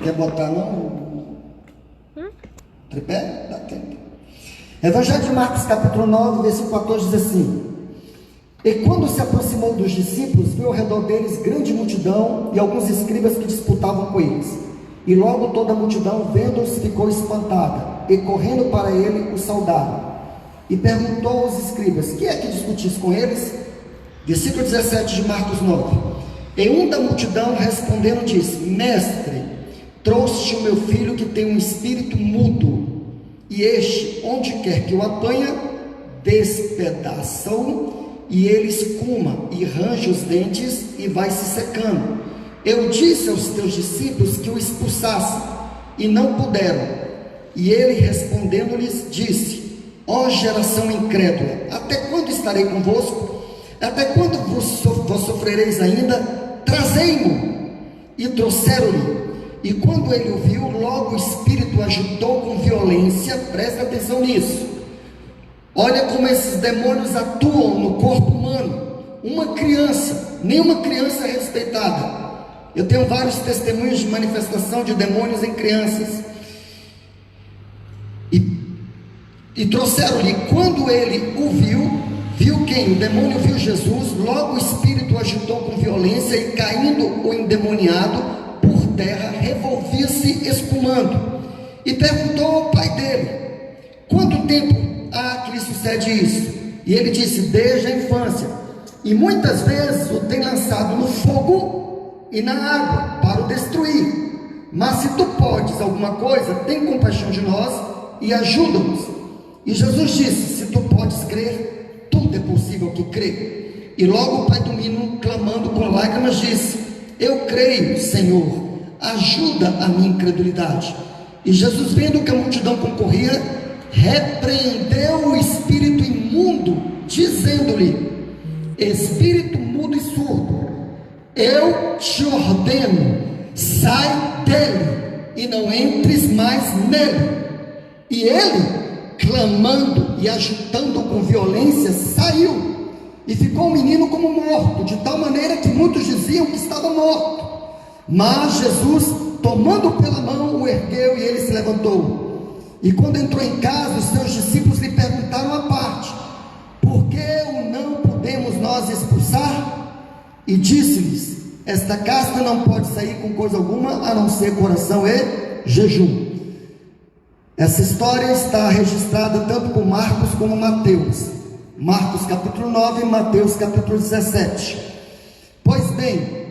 Quer botar não? Tripé? Dá tempo. Evangelho de Marcos, capítulo 9, versículo 14, diz assim: E quando se aproximou dos discípulos, viu ao redor deles grande multidão e alguns escribas que disputavam com eles. E logo toda a multidão, vendo-os, ficou espantada, e correndo para ele, os saudaram. E perguntou aos escribas: Que é que discutis com eles? Versículo 17 de Marcos 9. E um da multidão, respondendo, disse: Mestre, trouxe o meu filho que tem um espírito mudo, e este, onde quer que o apanha, despedaça-o, e ele escuma e range os dentes e vai se secando. Eu disse aos teus discípulos que o expulsassem, e não puderam. E ele, respondendo-lhes, disse: Ó geração incrédula, até quando estarei convosco? Até quando vos sofrereis ainda? Trazei-mo. E trouxeram-lhe. E quando ele o viu, logo o espírito agitou com violência. Presta atenção nisso. Olha como esses demônios atuam no corpo humano. Uma criança, nenhuma criança é respeitada. Eu tenho vários testemunhos de manifestação de demônios em crianças. E trouxeram-lhe. Quando ele o viu quem? O demônio viu Jesus. Logo o espírito agitou com violência, e caindo o endemoniado por terra, revolvia-se espumando. E perguntou ao pai dele: Quanto tempo há que lhe sucede isso? E ele disse: Desde a infância. E muitas vezes o tem lançado no fogo e na água para o destruir. Mas se tu podes alguma coisa, tem compaixão de nós e ajuda-nos. E Jesus disse: Se tu podes crer, tudo é possível que crê. E logo o pai do menino, clamando com lágrimas, disse: Eu creio, Senhor, ajuda a minha incredulidade. E Jesus, vendo que a multidão concorria, repreendeu o espírito imundo, dizendo-lhe: Espírito mudo e surdo, eu te ordeno, sai dele e não entres mais nele. E ele, clamando e agitando com violência, saiu, e ficou o menino como morto, de tal maneira que muitos diziam que estava morto. Mas Jesus, tomando pela mão, o ergueu, e ele se levantou. E quando entrou em casa, os seus discípulos lhe perguntaram à parte: Por que o não podemos nós expulsar? E disse-lhes: Esta casta não pode sair com coisa alguma, a não ser coração e jejum. Essa história está registrada tanto por Marcos como Mateus. Marcos capítulo 9 e Mateus capítulo 17. Pois bem,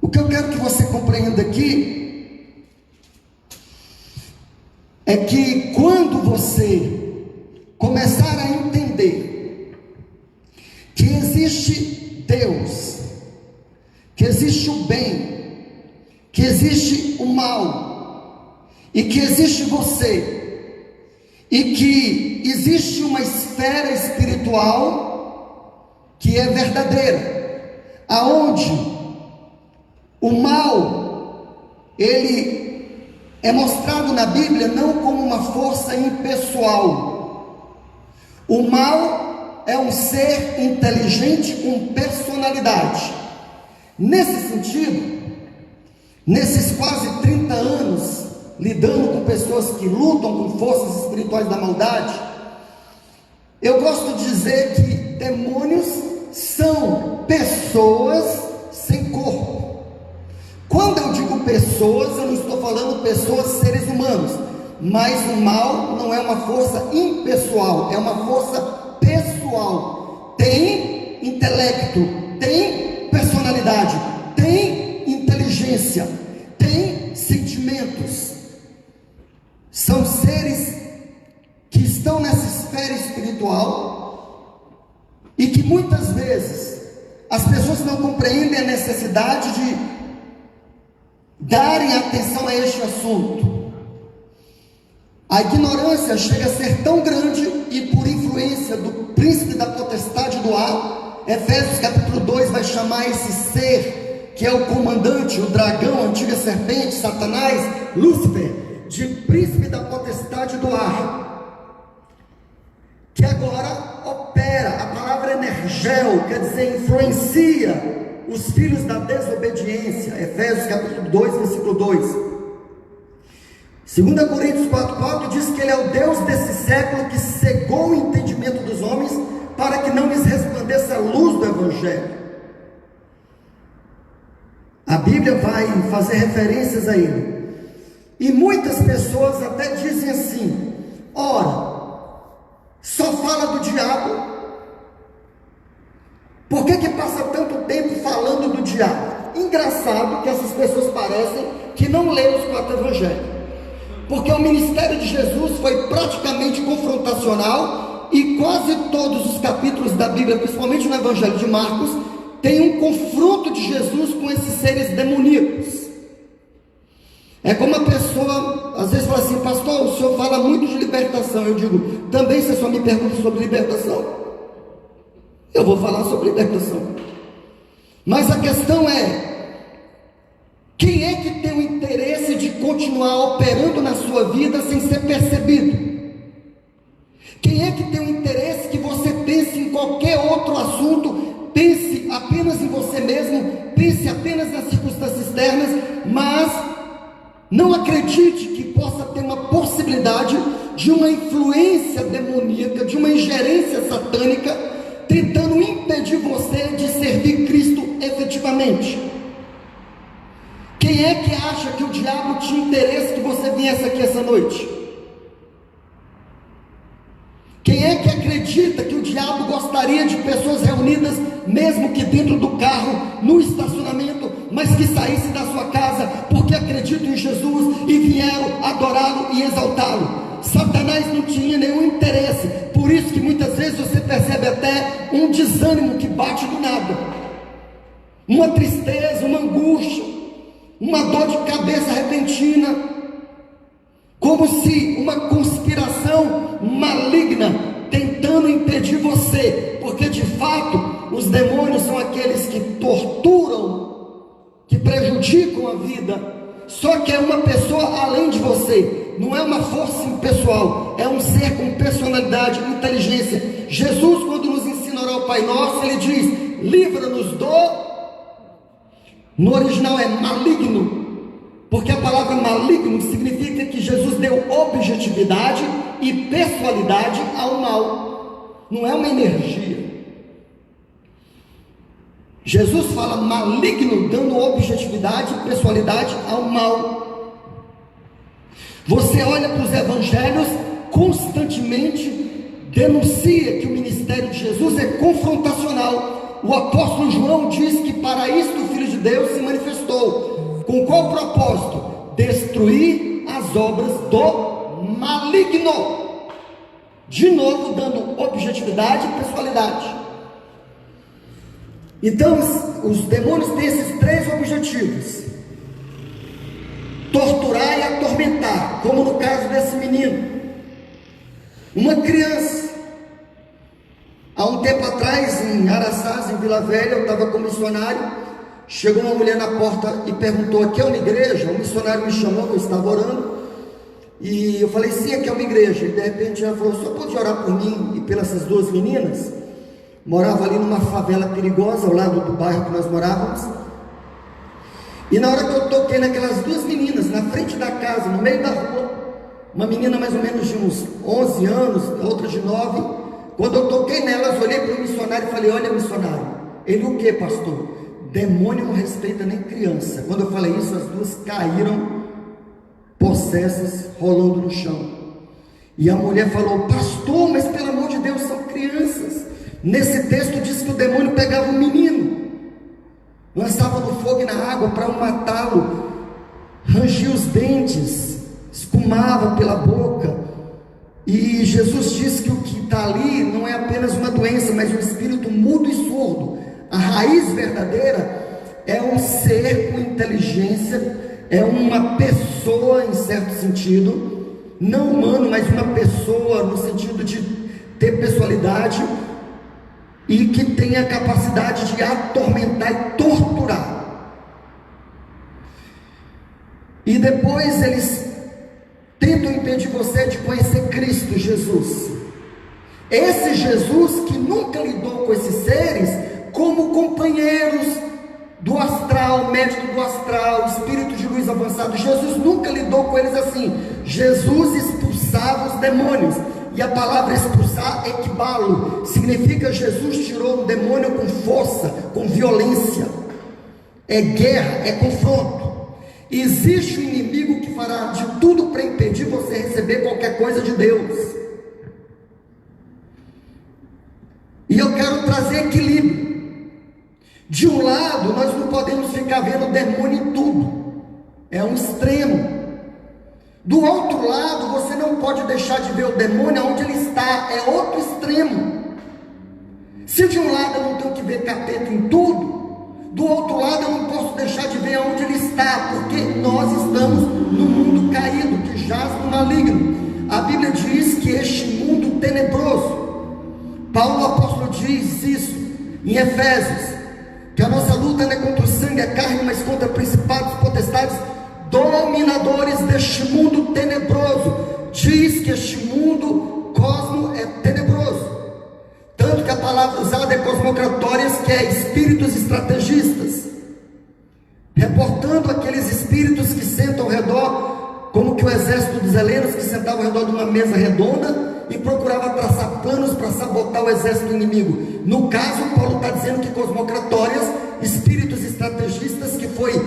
o que eu quero que você compreenda aqui é que quando você começar a entender que existe Deus, que existe o bem, que existe o mal, e que existe você, e que existe uma esfera espiritual que é verdadeira, aonde o mal, ele é mostrado na Bíblia não como uma força impessoal. O mal é um ser inteligente com personalidade. Nesse sentido, nesses quase 30 anos lidando com pessoas que lutam com forças espirituais da maldade, eu gosto de dizer que demônios são pessoas sem corpo. Quando eu digo pessoas, eu não estou falando pessoas, seres humanos, mas o mal não é uma força impessoal, é uma força pessoal. Tem intelecto, tem personalidade, tem inteligência, tem sentimentos. São seres que estão nessa esfera espiritual e que muitas vezes as pessoas não compreendem a necessidade de darem atenção a este assunto. A ignorância chega a ser tão grande, e por influência do príncipe da potestade do ar, Efésios capítulo 2 vai chamar esse ser, que é o comandante, o dragão, a antiga serpente, Satanás, Lúcifer, de príncipe da potestade do ar, que agora opera. A palavra energel quer dizer influencia os filhos da desobediência. Efésios capítulo 2, versículo 2. 2 Coríntios 4,4 diz que Ele é o Deus desse século que cegou o entendimento dos homens para que não lhes resplandeça a luz do Evangelho. A Bíblia vai fazer referências a Ele. E muitas pessoas até dizem assim: ora, só fala do diabo. Por que passa tanto tempo falando do diabo? Engraçado que essas pessoas parecem que não leram os 4 evangelhos, porque o ministério de Jesus foi praticamente confrontacional, e quase todos os capítulos da Bíblia, principalmente no evangelho de Marcos, tem um confronto de Jesus com esses seres demoníacos. É como a pessoa às vezes fala assim: pastor, o senhor fala muito de libertação. Eu digo: também você só me pergunta sobre libertação? Eu vou falar sobre libertação. Mas a questão é: quem é que tem o interesse de continuar operando na sua vida sem ser percebido? Quem é que tem o interesse que você pense em qualquer outro assunto, pense apenas em você mesmo, pense apenas nas circunstâncias externas, mas não acredite que possa ter uma possibilidade de uma influência demoníaca, de uma ingerência satânica, tentando impedir você de servir Cristo efetivamente? Quem é que acha que o diabo tinha interesse que você viesse aqui essa noite? Quem é que acredita que o diabo gostaria de pessoas reunidas, mesmo que dentro do carro, no estacionamento, mas que saísse da sua casa porque acreditam em Jesus e vieram adorá-lo e exaltá-lo? Satanás não tinha nenhum interesse. Por isso que muitas vezes você percebe até um desânimo que bate do nada, uma tristeza, uma angústia, uma dor de cabeça repentina, como se uma conspiração maligna tentando impedir você, porque de fato os demônios são aqueles que torturam, que prejudicam a vida. Só que é uma pessoa além de você, não é uma força impessoal, é um ser com personalidade, inteligência. Jesus, quando nos ensina a orar ao Pai Nosso, Ele diz: livra-nos do... No original é maligno, porque a palavra maligno significa que Jesus deu objetividade e pessoalidade ao mal, não é uma energia. Jesus fala maligno, dando objetividade e pessoalidade ao mal. Você olha para os evangelhos, constantemente denuncia que o ministério de Jesus é confrontacional. O apóstolo João diz que para isso o Filho de Deus se manifestou. Com qual propósito? Destruir as obras do maligno. De novo dando objetividade e pessoalidade. Então os demônios têm esses 3 objetivos: torturar e atormentar, como no caso desse menino, uma criança. Há um tempo atrás, em Araçás, em Vila Velha, eu estava como missionário. Chegou uma mulher na porta e perguntou: aqui é uma igreja? O missionário me chamou, eu estava orando, e eu falei: sim, aqui é uma igreja. E de repente ela falou: só pode orar por mim e pelas essas 2 meninas? Morava ali numa favela perigosa, ao lado do bairro que nós morávamos. E na hora que eu toquei naquelas 2 meninas, na frente da casa, no meio da rua, uma menina mais ou menos de uns 11 anos, outra de 9, quando eu toquei nelas, olhei para o missionário e falei: olha, missionário. Ele: o que, pastor? Demônio não respeita nem criança. Quando eu falei isso, as 2 caíram possessas, rolando no chão. E a mulher falou: pastor, mas pelo amor de Deus, são crianças. Nesse texto diz que o demônio pegava um menino, lançava no fogo e na água para matá-lo, rangia os dentes, escumava pela boca. E Jesus diz que o que está ali não é apenas uma doença, mas um espírito mudo e surdo. A raiz verdadeira é um ser com inteligência, é uma pessoa em certo sentido, não humano, mas uma pessoa no sentido de ter personalidade, e que tem a capacidade de atormentar e torturar. E depois eles tentam impedir você de conhecer Cristo Jesus. Esse Jesus que nunca lidou com esses seres como companheiros, do astral, médico do astral, espírito de luz avançado. Jesus nunca lidou com eles assim. Jesus expulsava os demônios. E a palavra expulsar, equibalo, significa Jesus tirou um demônio com força, com violência. É guerra, é confronto. Existe um inimigo que fará de tudo para impedir você receber qualquer coisa de Deus. E eu quero trazer equilíbrio. De um lado, nós não podemos ficar vendo demônio em tudo. É um extremo. Do outro lado, você não pode deixar de ver o demônio onde ele está. É outro extremo. Se de um lado eu não tenho que ver capeta em tudo, do outro lado eu não posso deixar de ver onde ele está, porque nós estamos no mundo caído, que jaz no maligno. A Bíblia diz que este mundo tenebroso, Paulo apóstolo diz isso em Efésios, que a nossa luta não é contra o sangue e a carne, mas contra principados, potestades, dominadores deste mundo tenebroso. Diz que este mundo cosmo é tenebroso, tanto que a palavra usada é cosmocratórias, que é espíritos estrategistas, reportando aqueles espíritos que sentam ao redor, como que o exército dos helenos, que sentava ao redor de uma mesa redonda e procurava traçar planos para sabotar o exército inimigo. No caso, Paulo está dizendo que cosmocratórias, espíritos estrategistas, que foi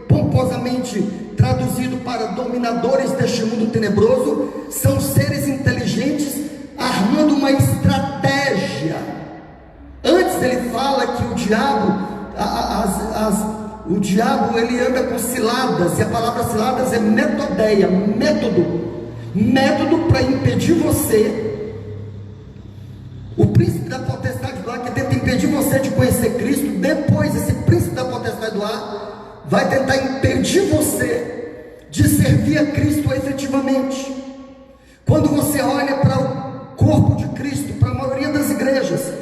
pomposamente traduzido para dominadores deste mundo tenebroso, são seres inteligentes armando uma estratégia. Antes ele fala que o diabo ele anda com ciladas, e a palavra ciladas é metodeia, método para impedir você. O príncipe da potestade do ar, que tenta impedir você de conhecer Cristo. Depois esse príncipe da potestade do ar vai tentar impedir você de servir a Cristo efetivamente. Quando você olha para o corpo de Cristo, para a maioria das igrejas,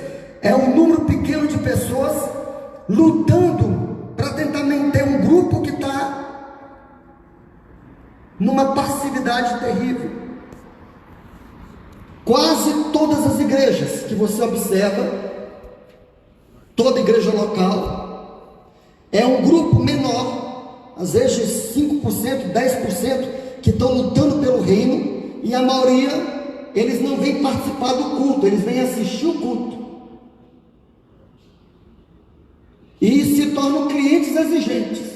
é um número pequeno de pessoas lutando para tentar manter um grupo que está numa passividade terrível. Quase todas as igrejas que você observa, toda igreja local, é um grupo menor, às vezes 5%, 10%, que estão lutando pelo reino, e a maioria, eles não vêm participar do culto, eles vêm assistir o culto. E se tornam clientes exigentes.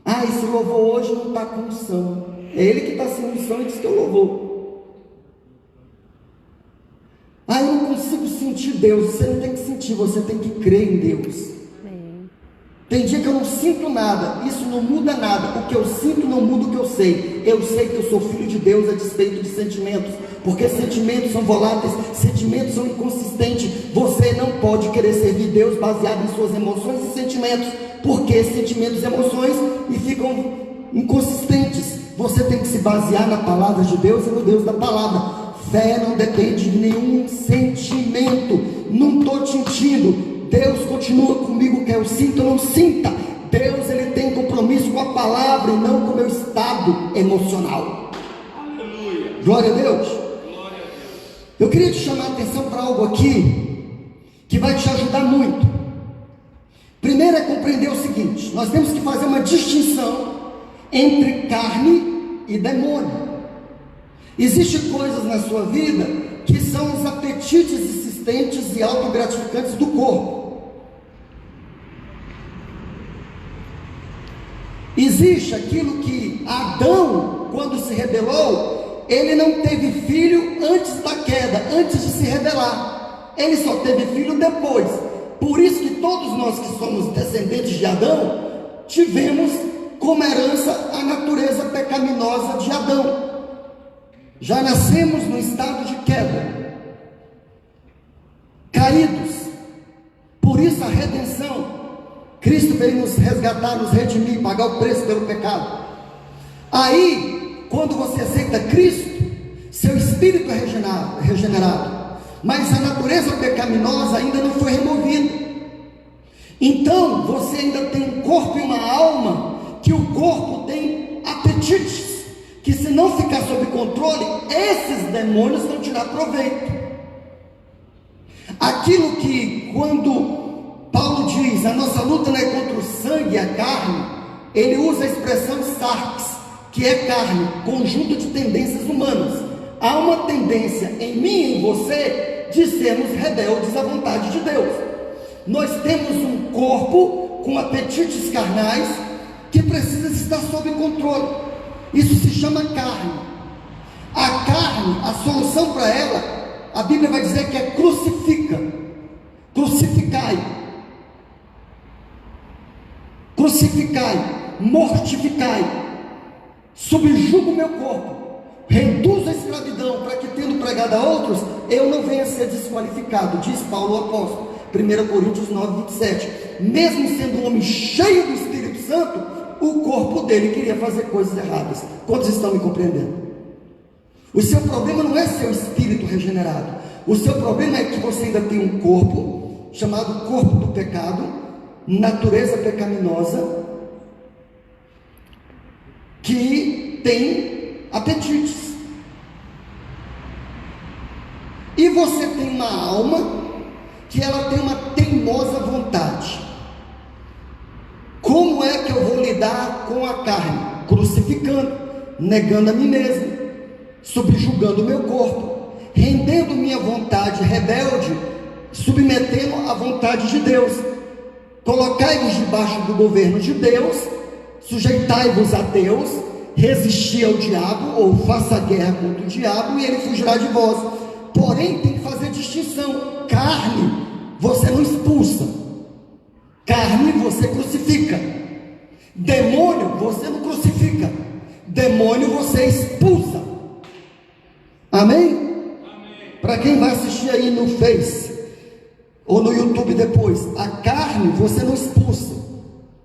Ah, esse louvor hoje não está com unção. É ele que está sem unção e diz que é o louvor. Ah, eu não consigo sentir Deus. Você não tem que sentir, você tem que crer em Deus. Tem dia que eu não sinto nada, isso não muda nada. O que eu sinto não muda o que eu sei. Eu sei que eu sou filho de Deus a despeito de sentimentos, porque sentimentos são voláteis, sentimentos são inconsistentes. Você não pode querer servir Deus baseado em suas emoções e sentimentos, porque sentimentos e emoções e ficam inconsistentes. Você tem que se basear na palavra de Deus e no Deus da palavra. Fé não depende de nenhum sentimento. Não estou te mentindo. Deus continua comigo, que eu sinto ou não sinta. Deus, ele tem compromisso com a palavra e não com o meu estado emocional. Aleluia. Glória a Deus. Eu queria te chamar a atenção para algo aqui que vai te ajudar muito. Primeiro é compreender o seguinte: nós temos que fazer uma distinção entre carne e demônio. Existem coisas na sua vida que são os apetites insistentes e autogratificantes do corpo. Existe aquilo que Adão, quando se rebelou, ele não teve filho antes da queda, antes de se rebelar. Ele só teve filho depois. Por isso que todos nós que somos descendentes de Adão, tivemos como herança a natureza pecaminosa de Adão. Já nascemos no estado de queda, caídos. Por isso a redenção, Cristo veio nos resgatar, nos redimir, pagar o preço pelo pecado. Aí, quando você aceita Cristo, seu espírito é regenerado, mas a natureza pecaminosa ainda não foi removida. Então, você ainda tem um corpo e uma alma, que o corpo tem apetites, que se não ficar sob controle, esses demônios vão tirar proveito. Aquilo que, quando Paulo diz diz, a nossa luta não é contra o sangue e a carne, ele usa a expressão sarx, que é carne, conjunto de tendências humanas. Há uma tendência em mim e em você de sermos rebeldes à vontade de Deus. Nós temos um corpo com apetites carnais que precisa estar sob controle. Isso se chama carne. A carne, a solução para ela, a Bíblia vai dizer que é crucifica. Crucificai. Crucificai. Mortificai. Subjuga o meu corpo. Reduzo a escravidão para que, tendo pregado a outros, eu não venha a ser desqualificado, diz Paulo o apóstolo, 1 Coríntios 9, 27. Mesmo sendo um homem cheio do Espírito Santo, o corpo dele queria fazer coisas erradas. Quantos estão me compreendendo? O seu problema não é seu espírito regenerado. O seu problema é que você ainda tem um corpo, chamado corpo do pecado, natureza pecaminosa, que tem apetites. E você tem uma alma que ela tem uma teimosa vontade. Como é que eu vou lidar com a carne? Crucificando, negando a mim mesmo, subjugando o meu corpo, rendendo minha vontade rebelde, submetendo a vontade de Deus. Colocai-vos debaixo do governo de Deus, sujeitai-vos a Deus, resisti ao diabo, ou faça guerra contra o diabo, e ele fugirá de vós. Porém, tem que fazer distinção. Carne, você não expulsa. Carne, você crucifica. Demônio, você não crucifica. Demônio, você expulsa. Amém? Para quem vai assistir aí no Face, ou no YouTube depois, a carne, você não expulsa.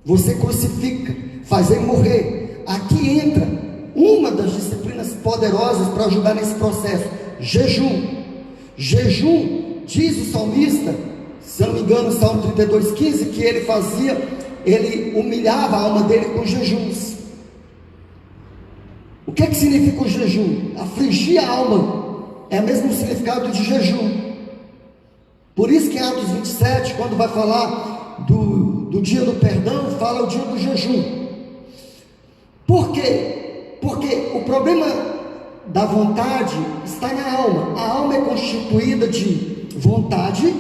Você crucifica, faz ele morrer. Aqui entra uma das disciplinas poderosas para ajudar nesse processo: jejum. Jejum, diz o salmista, se eu não me engano, Salmo 32,15, que ele humilhava a alma dele com jejuns. O que significa o jejum? Afligir a alma é o mesmo significado de jejum. Por isso que em Atos 27, quando vai falar do dia do perdão, fala o dia do jejum. Por quê? Porque o problema da vontade está na alma. A alma é constituída de vontade,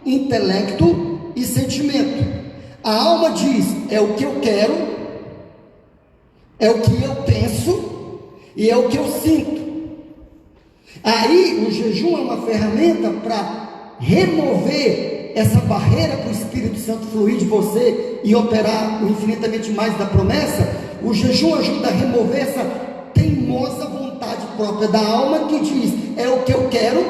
intelecto e sentimento. A alma diz: é o que eu quero, é o que eu penso e é o que eu sinto. Aí o jejum é uma ferramenta para remover essa barreira para o Espírito Santo fluir de você e operar o infinitamente mais da promessa. O jejum ajuda a remover essa teimosa vontade própria da alma que diz: é o que eu quero,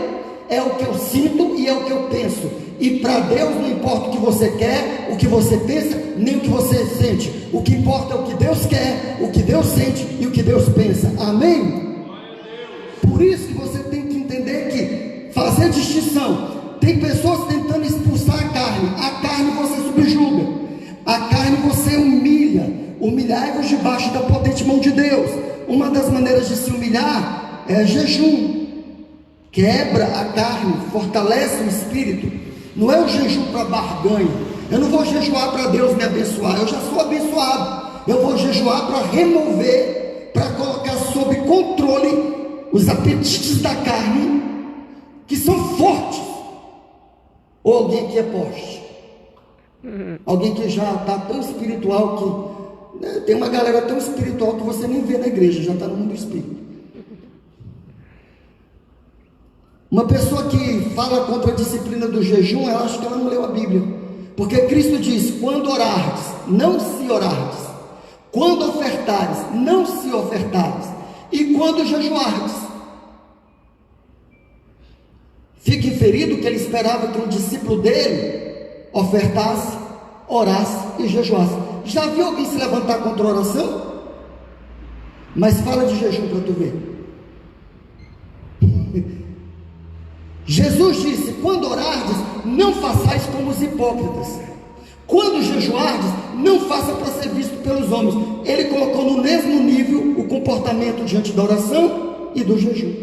é o que eu sinto e é o que eu penso. E para Deus não importa o que você quer, o que você pensa, nem o que você sente. O que importa é o que Deus quer, o que Deus sente e o que Deus pensa. Amém? Por isso que você tem que entender que fazer distinção. Tem pessoas tentando expulsar a carne. A carne você subjuga, a carne você humilha. Humilhai-vos debaixo da potente mão de Deus. Uma das maneiras de se humilhar é jejum. Quebra a carne, fortalece o espírito. Não é o jejum para barganha. Eu não vou jejuar para Deus me abençoar, eu já sou abençoado. Eu vou jejuar para remover, para colocar sob controle os apetites da carne, que são fortes. Ou alguém que é poste, alguém que já está tão espiritual que, né, tem uma galera tão espiritual que você nem vê na igreja, já está no mundo espírito. Uma pessoa que fala contra a disciplina do jejum, eu acho que ela não leu a Bíblia. Porque Cristo diz: quando orardes, não se orardes. Quando ofertares, não se ofertares. E quando jejuardes. Fica inferido que ele esperava que um discípulo dele ofertasse, orasse e jejuasse. Já viu alguém se levantar contra a oração? Mas fala de jejum para tu ver. Jesus disse: quando orardes, não façais como os hipócritas. Quando jejuardes, não faça para ser visto pelos homens. Ele colocou no mesmo nível o comportamento diante da oração e do jejum.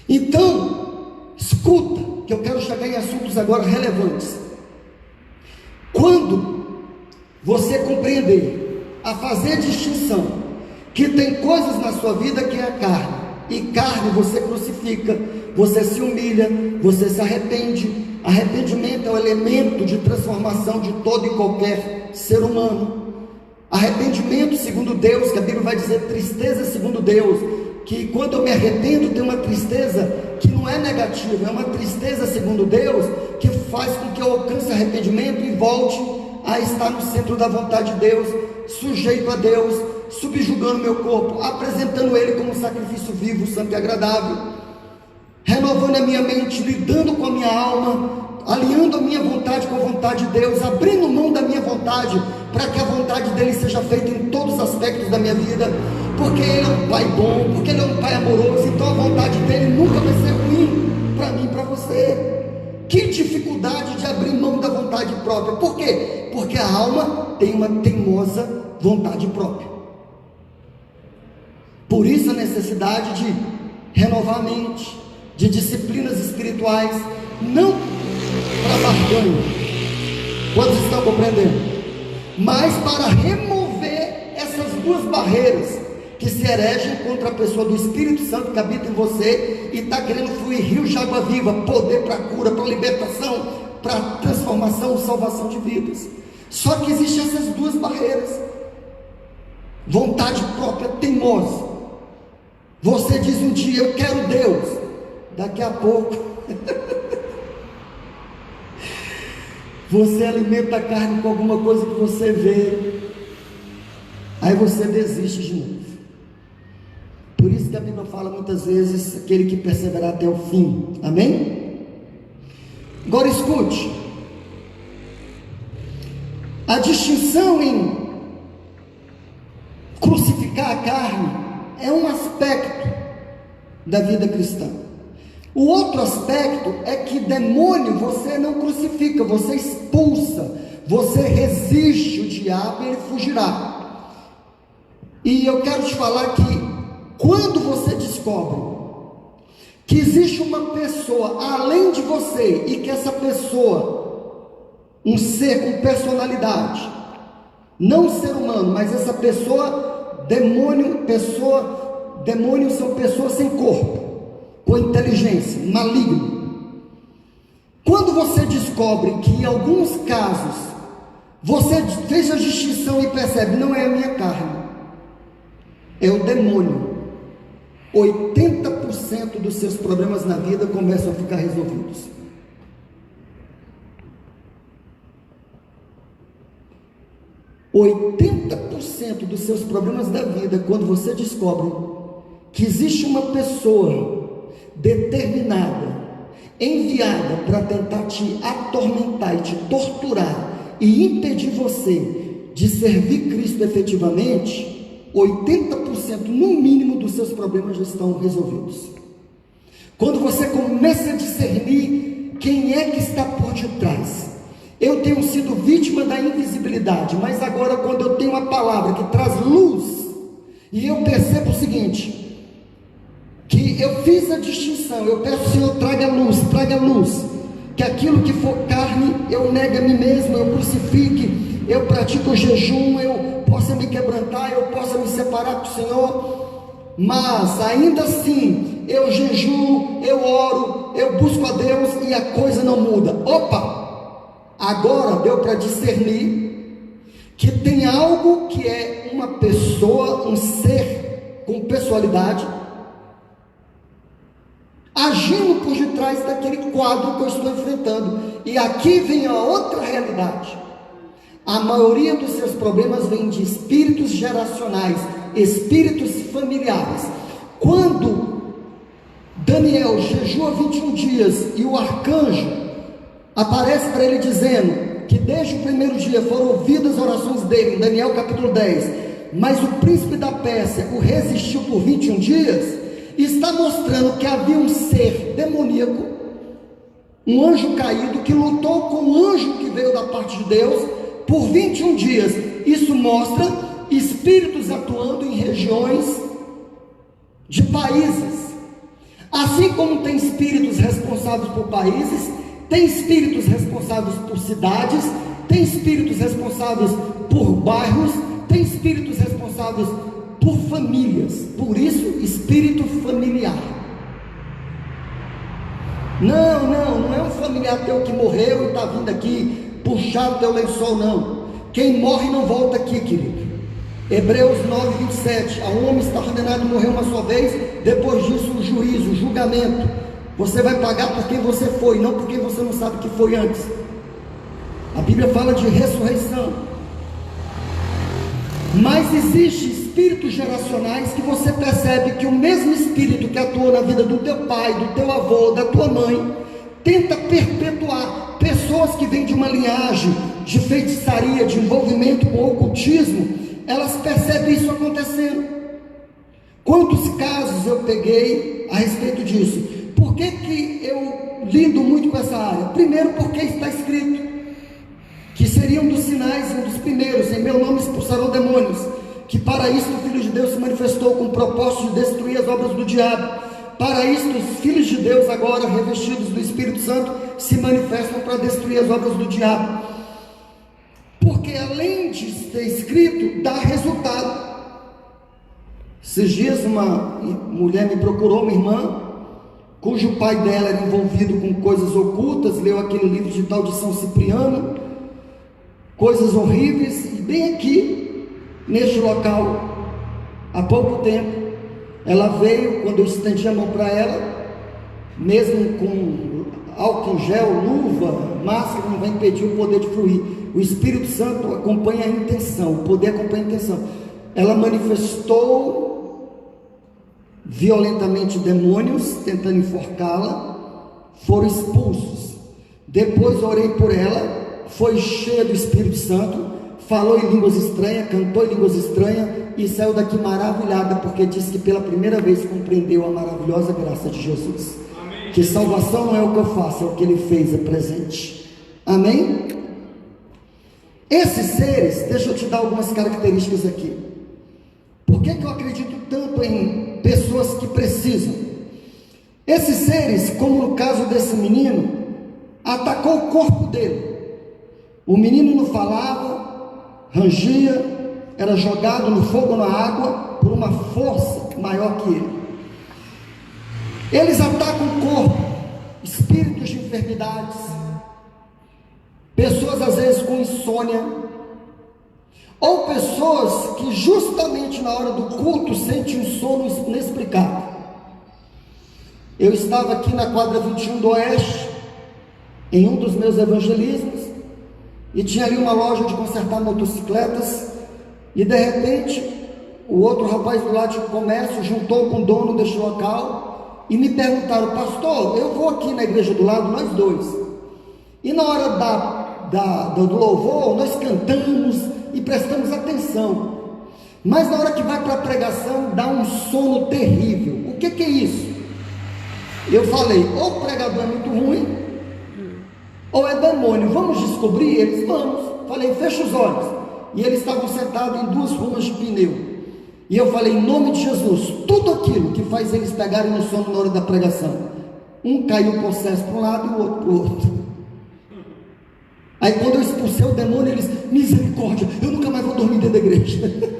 Então, escuta, que eu quero chegar em assuntos agora relevantes. quando você compreender a fazer distinção, que tem coisas na sua vida que é a carne, e carne você crucifica, você se humilha, você se arrepende. Arrependimento é o elemento de transformação de todo e qualquer ser humano. Arrependimento segundo Deus, que a Bíblia vai dizer tristeza segundo Deus, que quando eu me arrependo tem uma tristeza que não é negativa, é uma tristeza segundo Deus, que faz com que eu alcance arrependimento e volte a estar no centro da vontade de Deus, sujeito a Deus, subjugando meu corpo, apresentando ele como sacrifício vivo, santo e agradável, renovando a minha mente, lidando com a minha alma, alinhando a minha vontade com a vontade de Deus, abrindo mão da minha vontade, para que a vontade dele seja feita em todos os aspectos da minha vida, porque ele é um pai bom, porque ele é um pai amoroso, então a vontade dele nunca vai ser ruim para mim e para você. Que dificuldade de abrir mão da vontade própria. Por quê? Porque a alma tem uma teimosa vontade própria. Por isso a necessidade de renovar a mente, de disciplinas espirituais, não para barganha, quantos estão compreendendo? Mas para remover essas duas barreiras que se eregem contra a pessoa do Espírito Santo que habita em você e está querendo fluir rios de água viva, poder para cura, para libertação, para transformação, salvação de vidas. Só que existem essas duas barreiras. Vontade própria teimosa. Você diz um dia, eu quero Deus, daqui a pouco você alimenta a carne com alguma coisa que você vê, aí você desiste de novo. Por isso que a Bíblia fala muitas vezes, aquele que perseverar até o fim, amém? Agora escute, a distinção em crucificar a carne é um aspecto da vida cristã. O outro aspecto é que demônio você não crucifica, você expulsa, você resiste o diabo e ele fugirá. E eu quero te falar que quando você descobre que existe uma pessoa além de você e que essa pessoa, um ser com personalidade, não um ser humano, mas essa pessoa, demônios são pessoas sem corpo, com inteligência, maligno. Quando você descobre que em alguns casos você fez a distinção e percebe, não é a minha carne, é o demônio, 80% dos seus problemas na vida começam a ficar resolvidos. 80% dos seus problemas da vida, quando você descobre que existe uma pessoa determinada, enviada para tentar te atormentar e te torturar e impedir você de servir Cristo efetivamente, 80% no mínimo dos seus problemas já estão resolvidos. Quando você começa a discernir quem é que está por detrás. Eu tenho sido vítima da invisibilidade, mas agora quando eu tenho uma palavra que traz luz, e eu percebo o seguinte, que eu fiz a distinção, eu peço, Senhor, traga luz, que aquilo que for carne, eu nego a mim mesmo, eu crucifique, eu pratico o jejum, eu possa me quebrantar, eu possa me separar do Senhor, mas ainda assim, eu jejuo, eu oro, eu busco a Deus e a coisa não muda. Opa! Agora deu para discernir que tem algo que é uma pessoa, um ser com personalidade, agindo por detrás daquele quadro que eu estou enfrentando. E aqui vem a outra realidade. A maioria dos seus problemas vem de espíritos geracionais, espíritos familiares. Quando Daniel jejua 21 dias e o arcanjo aparece para ele dizendo que desde o primeiro dia foram ouvidas as orações dele, em Daniel capítulo 10, mas o príncipe da Pérsia o resistiu por 21 dias, está mostrando que havia um ser demoníaco, um anjo caído, que lutou com o anjo que veio da parte de Deus por 21 dias. Isso mostra espíritos atuando em regiões de países, assim como tem espíritos responsáveis por países, tem espíritos responsáveis por cidades, tem Tem espíritos responsáveis por bairros, tem espíritos responsáveis por famílias. Por isso, espírito familiar. Não é um familiar teu que morreu e está vindo aqui puxar o teu lençol, não. Quem morre não volta aqui, querido. Hebreus 9, 27. A um homem está ordenado morrer uma só vez, depois disso o juízo, o julgamento. Você vai pagar por quem você foi, não por quem você não sabe que foi antes. A Bíblia fala de ressurreição. Mas existem espíritos geracionais que você percebe que o mesmo espírito que atuou na vida do teu pai, do teu avô, da tua mãe, tenta perpetuar. Pessoas que vêm de uma linhagem de feitiçaria, de envolvimento com o ocultismo, elas percebem isso acontecendo. Quantos casos eu peguei a respeito disso? Por que eu lido muito com essa área? Primeiro, porque está escrito que seria um dos sinais, um dos primeiros: em meu nome expulsarão demônios, que para isso o Filho de Deus se manifestou com o propósito de destruir as obras do diabo. Para isso os filhos de Deus, agora revestidos do Espírito Santo, se manifestam para destruir as obras do diabo. Porque além de ter escrito, dá resultado. Esses dias uma mulher me procurou, uma irmã, cujo pai dela era envolvido com coisas ocultas, leu aquele livro de tal de São Cipriano, coisas horríveis, e bem aqui, neste local, há pouco tempo, ela veio, quando eu estendi a mão para ela, mesmo com álcool em gel, luva, máscara, não vai impedir o poder de fluir. O Espírito Santo acompanha a intenção, o poder acompanha a intenção. Ela manifestou violentamente demônios, tentando enforcá-la, foram expulsos. Depois orei por ela, foi cheia do Espírito Santo, falou em línguas estranhas, cantou em línguas estranhas e saiu daqui maravilhada, porque disse que pela primeira vez compreendeu a maravilhosa graça de Jesus. Amém. Que salvação não é o que eu faço, é o que Ele fez, é presente. Amém? Esses seres, deixa eu te dar algumas características aqui. Por que eu acredito tanto em pessoas que precisam? Esses seres, como no caso desse menino, atacou o corpo dele. O menino não falava, rangia, era jogado no fogo ou na água por uma força maior que ele. Eles atacam o corpo, espíritos de enfermidades, pessoas às vezes com insônia, ou pessoas que justamente na hora do culto sentem um sono inexplicável. Eu estava aqui na quadra 21 do Oeste, em um dos meus evangelismos, e tinha ali uma loja de consertar motocicletas, e de repente o outro rapaz do lado de comércio juntou com o dono deste local e me perguntaram: pastor, eu vou aqui na igreja do lado, nós dois, e na hora do louvor nós cantamos e prestamos atenção, mas na hora que vai para a pregação dá um sono terrível. O que é isso? Eu falei: ou o pregador é muito ruim, ou é demônio, vamos descobrir? Eles: vamos. Falei: fecha os olhos. E eles estavam sentados em duas ruas de pneu, e eu falei: em nome de Jesus, tudo aquilo que faz eles pegarem no sono na hora da pregação. Um caiu possesso para um lado e o outro para o outro. Aí quando eu expulsei o demônio, eles: misericórdia, eu nunca mais vou dormir dentro da igreja.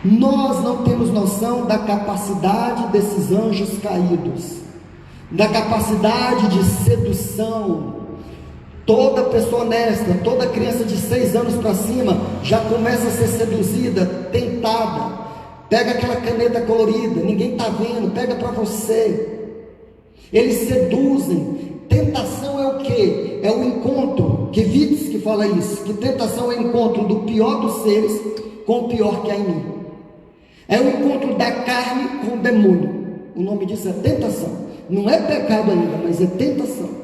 Nós não temos noção da capacidade desses anjos caídos, da capacidade de sedução. Toda pessoa honesta, toda criança de 6 anos para cima já começa a ser seduzida, tentada. Pega aquela caneta colorida, ninguém está vendo, pega para você. Eles seduzem. Tentação é o que? É o encontro, que Vites que fala isso, que tentação é o encontro do pior dos seres com o pior que há em mim. É o encontro da carne com o demônio. O nome disso é tentação. Não é pecado ainda, mas é tentação.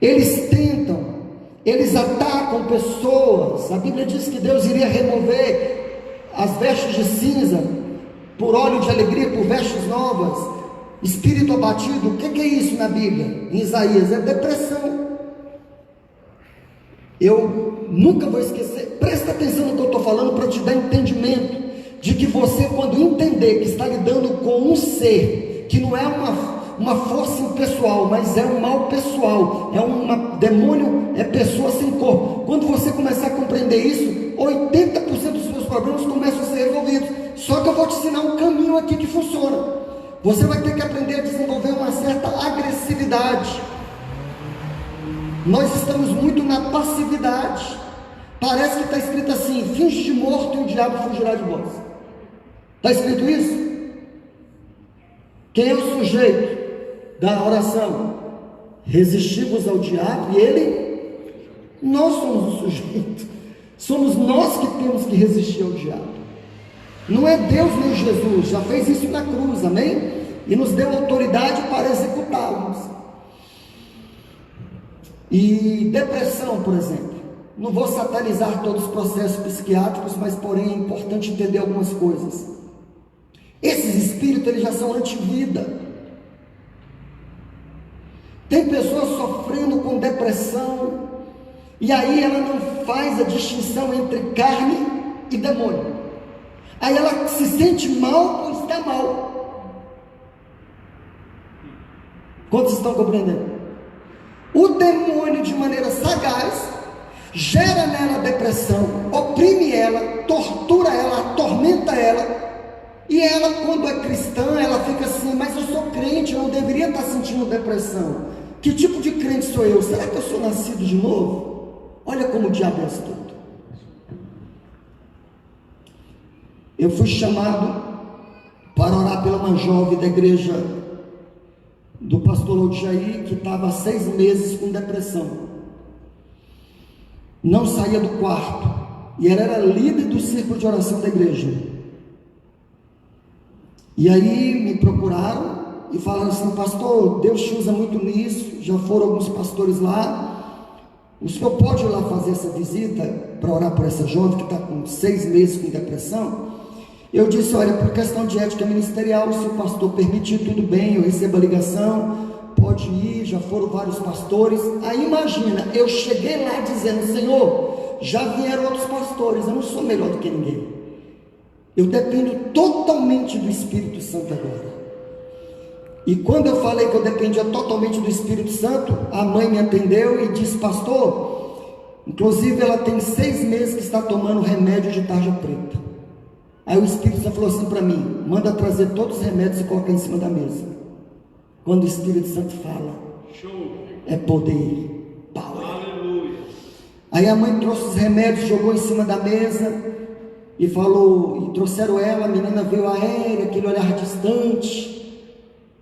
Eles tentam, eles atacam pessoas. A Bíblia diz que Deus iria remover as vestes de cinza por óleo de alegria, por vestes novas. Espírito abatido, o que é isso na Bíblia? Em Isaías, é depressão. Eu nunca vou esquecer, presta atenção no que eu estou falando para te dar entendimento de que você, quando entender que está lidando com um ser que não uma força impessoal, mas é um mal pessoal, demônio é pessoa sem corpo. Quando você começar a compreender isso, 80% dos seus problemas começam a ser resolvidos. Só que eu vou te ensinar um caminho aqui que funciona. Você vai ter que aprender a desenvolver uma certa agressividade. Nós estamos muito na passividade. Parece que está escrito assim: finge de morto e o diabo fugirá de vós. Está escrito isso? Quem é o sujeito da oração? Resistivos ao diabo e ele? Nós somos o sujeito. Somos nós que temos que resistir ao diabo. Não é Deus nem Jesus. Já fez isso na cruz, amém? E nos deu autoridade para executá-los. E depressão, por exemplo. Não vou satanizar todos os processos psiquiátricos, mas porém é importante entender algumas coisas. Esses espíritos, eles já são antivida. Tem pessoas sofrendo com depressão, e aí ela não faz a distinção entre carne e demônio. Aí ela se sente mal ou está mal. Quantos estão compreendendo? O demônio, de maneira sagaz, gera nela depressão, oprime ela, tortura ela, atormenta ela. E ela, quando é cristã, ela fica assim: mas eu sou crente, eu não deveria estar sentindo depressão. Que tipo de crente sou eu? Será que eu sou nascido de novo? Olha como o diabo é astuto. Eu fui chamado para orar pela uma jovem da igreja do pastor Lodiaí, que estava há 6 meses com depressão. Não saía do quarto. E ela era líder do círculo de oração da igreja. E aí me procuraram e falaram assim: pastor, Deus te usa muito nisso, já foram alguns pastores lá, o senhor pode ir lá fazer essa visita para orar por essa jovem que está com 6 meses com depressão? Eu disse: olha, por questão de ética ministerial, se o pastor permitir, tudo bem, eu recebo a ligação, pode ir, já foram vários pastores. Aí imagina, eu cheguei lá dizendo: Senhor, já vieram outros pastores, eu não sou melhor do que ninguém. Eu dependo totalmente do Espírito Santo agora. E quando eu falei que eu dependia totalmente do Espírito Santo, a mãe me atendeu e disse: pastor, inclusive ela tem 6 meses que está tomando remédio de tarja preta. Aí o Espírito Santo falou assim para mim: manda trazer todos os remédios e colocar em cima da mesa. Quando o Espírito Santo fala, é poder, power. Aí a mãe trouxe os remédios, jogou em cima da mesa e falou, e trouxeram ela, a menina veio aérea, aquele olhar distante,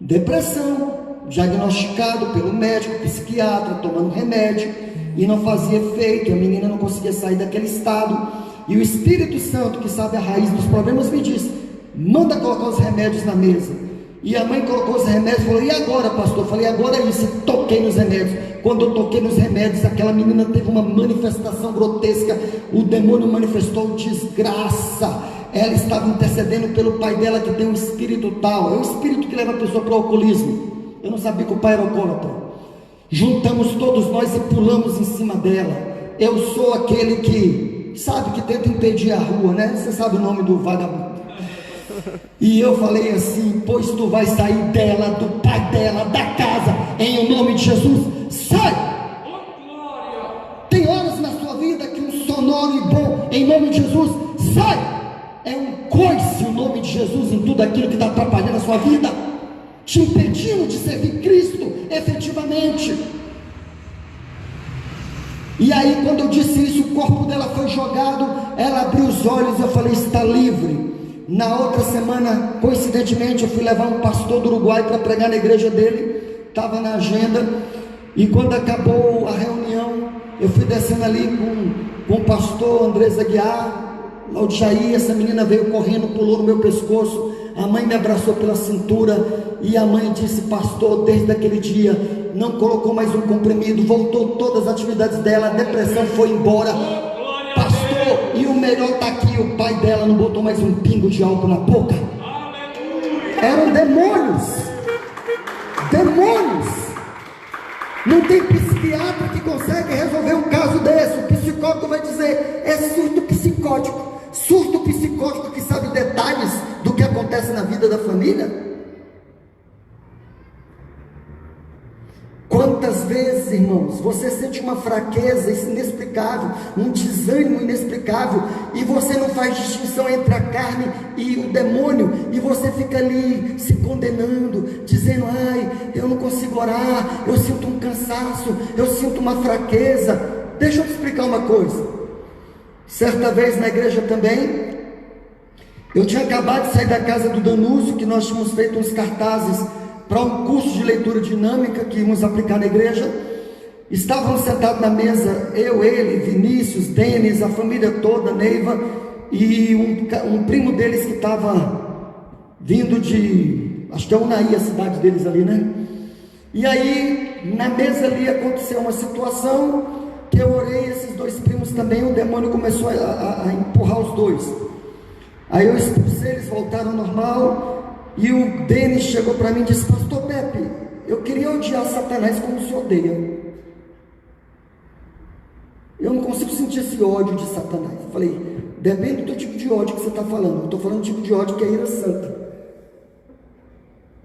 depressão, diagnosticado pelo médico, psiquiatra, tomando remédio, e não fazia efeito, a menina não conseguia sair daquele estado, e o Espírito Santo, que sabe a raiz dos problemas, me disse: manda colocar os remédios na mesa. E a mãe colocou os remédios e falou: e agora, pastor? Eu falei: agora é isso. E toquei nos remédios. Quando eu toquei nos remédios, aquela menina teve uma manifestação grotesca. O demônio manifestou desgraça. Ela estava intercedendo pelo pai dela, que tem um espírito tal. É o espírito que leva a pessoa para o alcoolismo. Eu não sabia que o pai era alcoólatra. Juntamos todos nós e pulamos em cima dela. Eu sou aquele que, sabe, que tenta impedir a rua, né? Você sabe o nome do vagabundo. E eu falei assim: pois tu vai sair dela, do pai dela, da casa, em o nome de Jesus, sai! Tem horas na sua vida que um sonoro e bom, em nome de Jesus, sai! É um coice o nome de Jesus em tudo aquilo que está atrapalhando a sua vida, te impedindo de servir Cristo efetivamente. E aí, quando eu disse isso, o corpo dela foi jogado, ela abriu os olhos, eu falei: está livre. Na outra semana, coincidentemente, eu fui levar um pastor do Uruguai para pregar na igreja dele, estava na agenda, e quando acabou a reunião, eu fui descendo ali com o pastor Andrés Aguiar, Lodiaí. Essa menina veio correndo, pulou no meu pescoço, a mãe me abraçou pela cintura, e a mãe disse: pastor, desde aquele dia, não colocou mais um comprimido, voltou todas as atividades dela, a depressão foi embora. Pastor, e o melhor está aqui, o pai dela não botou mais um pingo de álcool na boca. Eram demônios. Demônios. Não tem psiquiatra que consegue resolver um caso desse. O psicólogo vai dizer: é surto psicótico. Surto psicótico que sabe detalhes do que acontece na vida da família. vezes, irmãos, você sente uma fraqueza inexplicável, um desânimo inexplicável, e você não faz distinção entre a carne e o demônio, e você fica ali se condenando, dizendo: ai, eu não consigo orar, eu sinto um cansaço, eu sinto uma fraqueza. Deixa eu te explicar uma coisa. Certa vez na igreja também, eu tinha acabado de sair da casa do Danúcio, que nós tínhamos feito uns cartazes para um curso de leitura dinâmica que íamos aplicar na igreja. Estávamos sentados na mesa, eu, ele, Vinícius, Denis, a família toda, Neiva, e um primo deles que estava vindo de, acho que é Unaí, a cidade deles ali, né? E aí, na mesa ali aconteceu uma situação que eu orei, esses dois primos também, o demônio começou a empurrar os dois. Aí eu expulsei, eles voltaram ao normal. E o Denis chegou para mim e disse: pastor Pepe, eu queria odiar Satanás como o senhor odeia. Eu não consigo sentir esse ódio de Satanás. Eu falei: depende do tipo de ódio que você está falando. Eu estou falando do tipo de ódio que é ira santa.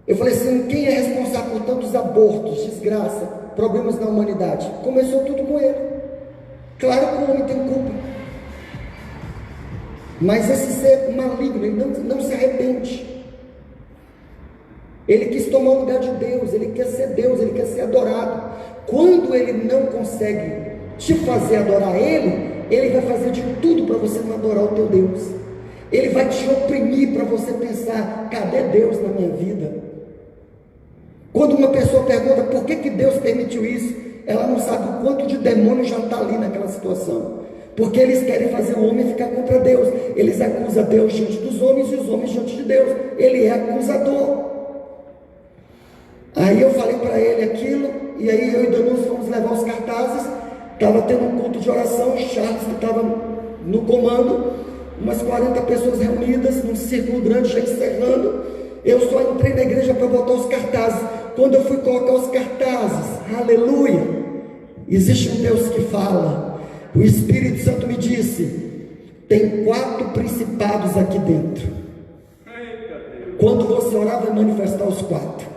Eu falei assim: quem é responsável por tantos abortos, desgraça, problemas na humanidade? Começou tudo com ele. Claro que o homem tem culpa, mas esse ser maligno, ele não se arrepende. Ele quis tomar o lugar de Deus, ele quer ser adorado. Quando ele não consegue te fazer adorar ele vai fazer de tudo para você não adorar o teu Deus. Ele vai te oprimir para você pensar: cadê Deus na minha vida? Quando uma pessoa pergunta por que Deus permitiu isso, ela não sabe o quanto de demônio já está ali naquela situação. Porque eles querem fazer o homem ficar contra Deus. Eles acusam Deus diante dos homens e os homens diante de Deus. Ele é acusador. Aí eu falei para ele aquilo, e aí eu e Danúcio fomos levar os cartazes. Estava tendo um culto de oração, Charles, que estava no comando, umas 40 pessoas reunidas, num círculo grande, já encerrando. Eu só entrei na igreja para botar os cartazes. Quando eu fui colocar os cartazes, aleluia, existe um Deus que fala. O Espírito Santo me disse: tem 4 principados aqui dentro. Quando você orar, vai manifestar os 4.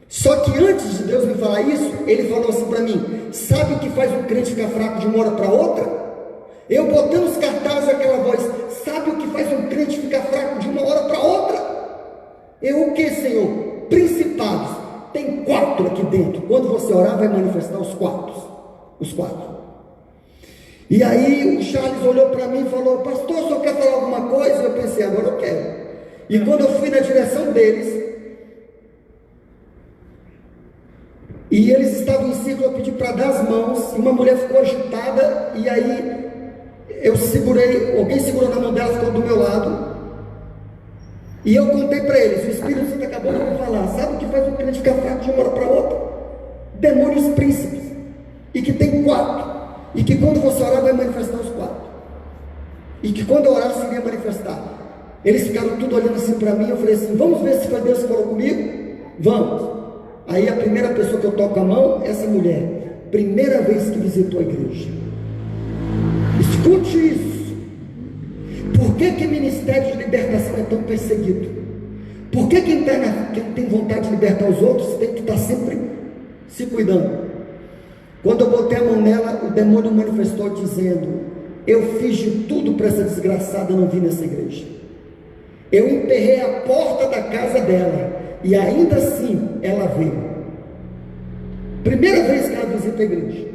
Só que antes de Deus me falar isso, ele falou assim para mim: sabe o que faz um crente ficar fraco de uma hora para outra? Eu botando os cartazes, aquela voz: sabe o que faz um crente ficar fraco de uma hora para outra? Eu: o que, Senhor? Principados. Tem 4 aqui dentro. Quando você orar, vai manifestar os 4. Os 4. E aí o Charles olhou para mim e falou: pastor, o senhor quer falar alguma coisa? Eu pensei: agora eu quero. E quando eu fui na direção deles, e eles estavam em círculo, eu pedi para dar as mãos, e uma mulher ficou agitada, e aí eu segurei, alguém segurou na mão dela, ficou do meu lado, e eu contei para eles: o Espírito Santo acabou de me falar, sabe o que faz um crente ficar fraco de uma hora para outra? Demônios príncipes, e que tem 4, e que quando você orar vai manifestar os 4, e que quando eu orar se iria manifestar. Eles ficaram tudo olhando assim para mim. Eu falei assim: vamos ver se foi Deus que falou comigo? Vamos. Aí a primeira pessoa que eu toco a mão, essa mulher, primeira vez que visitou a igreja. Escute isso. Por que ministério de libertação é tão perseguido? Por que quem tem vontade de libertar os outros tem que estar sempre se cuidando? Quando eu botei a mão nela, o demônio manifestou dizendo: eu fiz de tudo para essa desgraçada não vir nessa igreja. Eu emperrei a porta da casa dela, e ainda assim ela veio. Primeira vez que ela visita a igreja.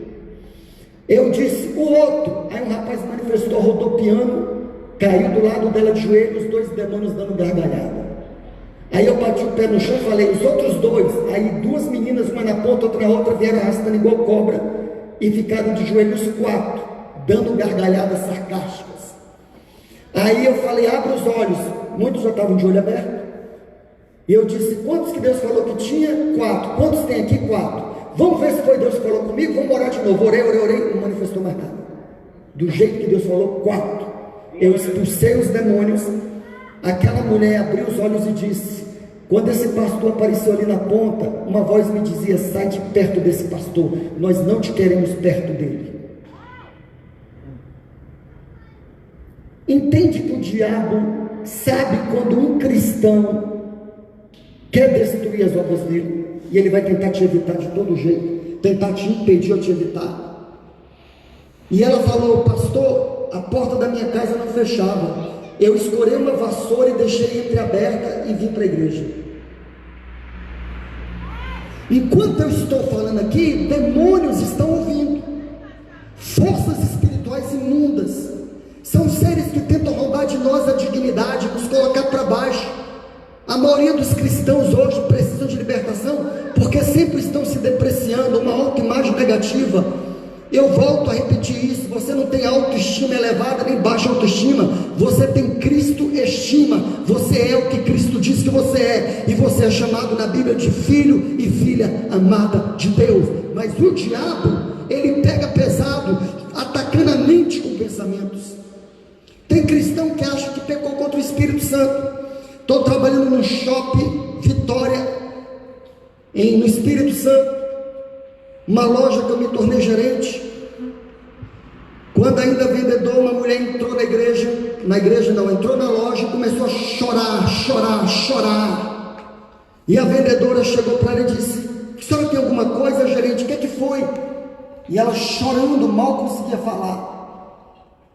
Eu disse: o outro. Aí um rapaz manifestou rodopiando, caiu do lado dela de joelho, os 2 demônios dando gargalhada. Aí eu bati o pé no chão e falei: os outros 2. Aí 2 meninas, uma na ponta, outra na outra, vieram arrastando igual cobra e ficaram de joelhos 4, dando gargalhadas sarcásticas. Aí eu falei: abre os olhos. Muitos já estavam de olho aberto. E eu disse: quantos que Deus falou que tinha? 4. Quantos tem aqui? 4. Vamos ver se foi Deus que falou comigo. Vamos orar de novo. Orei, não manifestou mais nada. Do jeito que Deus falou, 4. Eu expulsei os demônios. Aquela mulher abriu os olhos e disse: quando esse pastor apareceu ali na ponta, uma voz me dizia: sai de perto desse pastor, nós não te queremos perto dele. Entende que o diabo sabe quando um cristão quer destruir as obras dele, e ele vai tentar te evitar de todo jeito. tentar te impedir ou te evitar. E ela falou: pastor, a porta da minha casa não fechava. Eu escorei uma vassoura e deixei entreaberta e vim para a igreja. Enquanto eu estou falando aqui, demônios estão ouvindo. Forças espirituais imundas. São seres que tentam roubar de nós a dignidade, nos colocar para baixo. A maioria dos cristãos hoje precisam de libertação porque sempre estão se depreciando, uma autoimagem negativa. Eu volto a repetir isso: você não tem autoestima elevada nem baixa autoestima, você tem Cristo estima, você é o que Cristo diz que você é, e você é chamado na Bíblia de filho e filha amada de Deus. Mas o diabo, ele pega pesado, atacando a mente com pensamentos. Tem cristão que acha que pecou contra o Espírito Santo. Estou trabalhando no shopping Vitória, no Espírito Santo, uma loja que eu me tornei gerente. Quando ainda vendedor, uma mulher entrou entrou na loja e começou a chorar. E a vendedora chegou para ela e disse: a senhora tem alguma coisa, gerente? O que foi? E ela chorando, mal conseguia falar.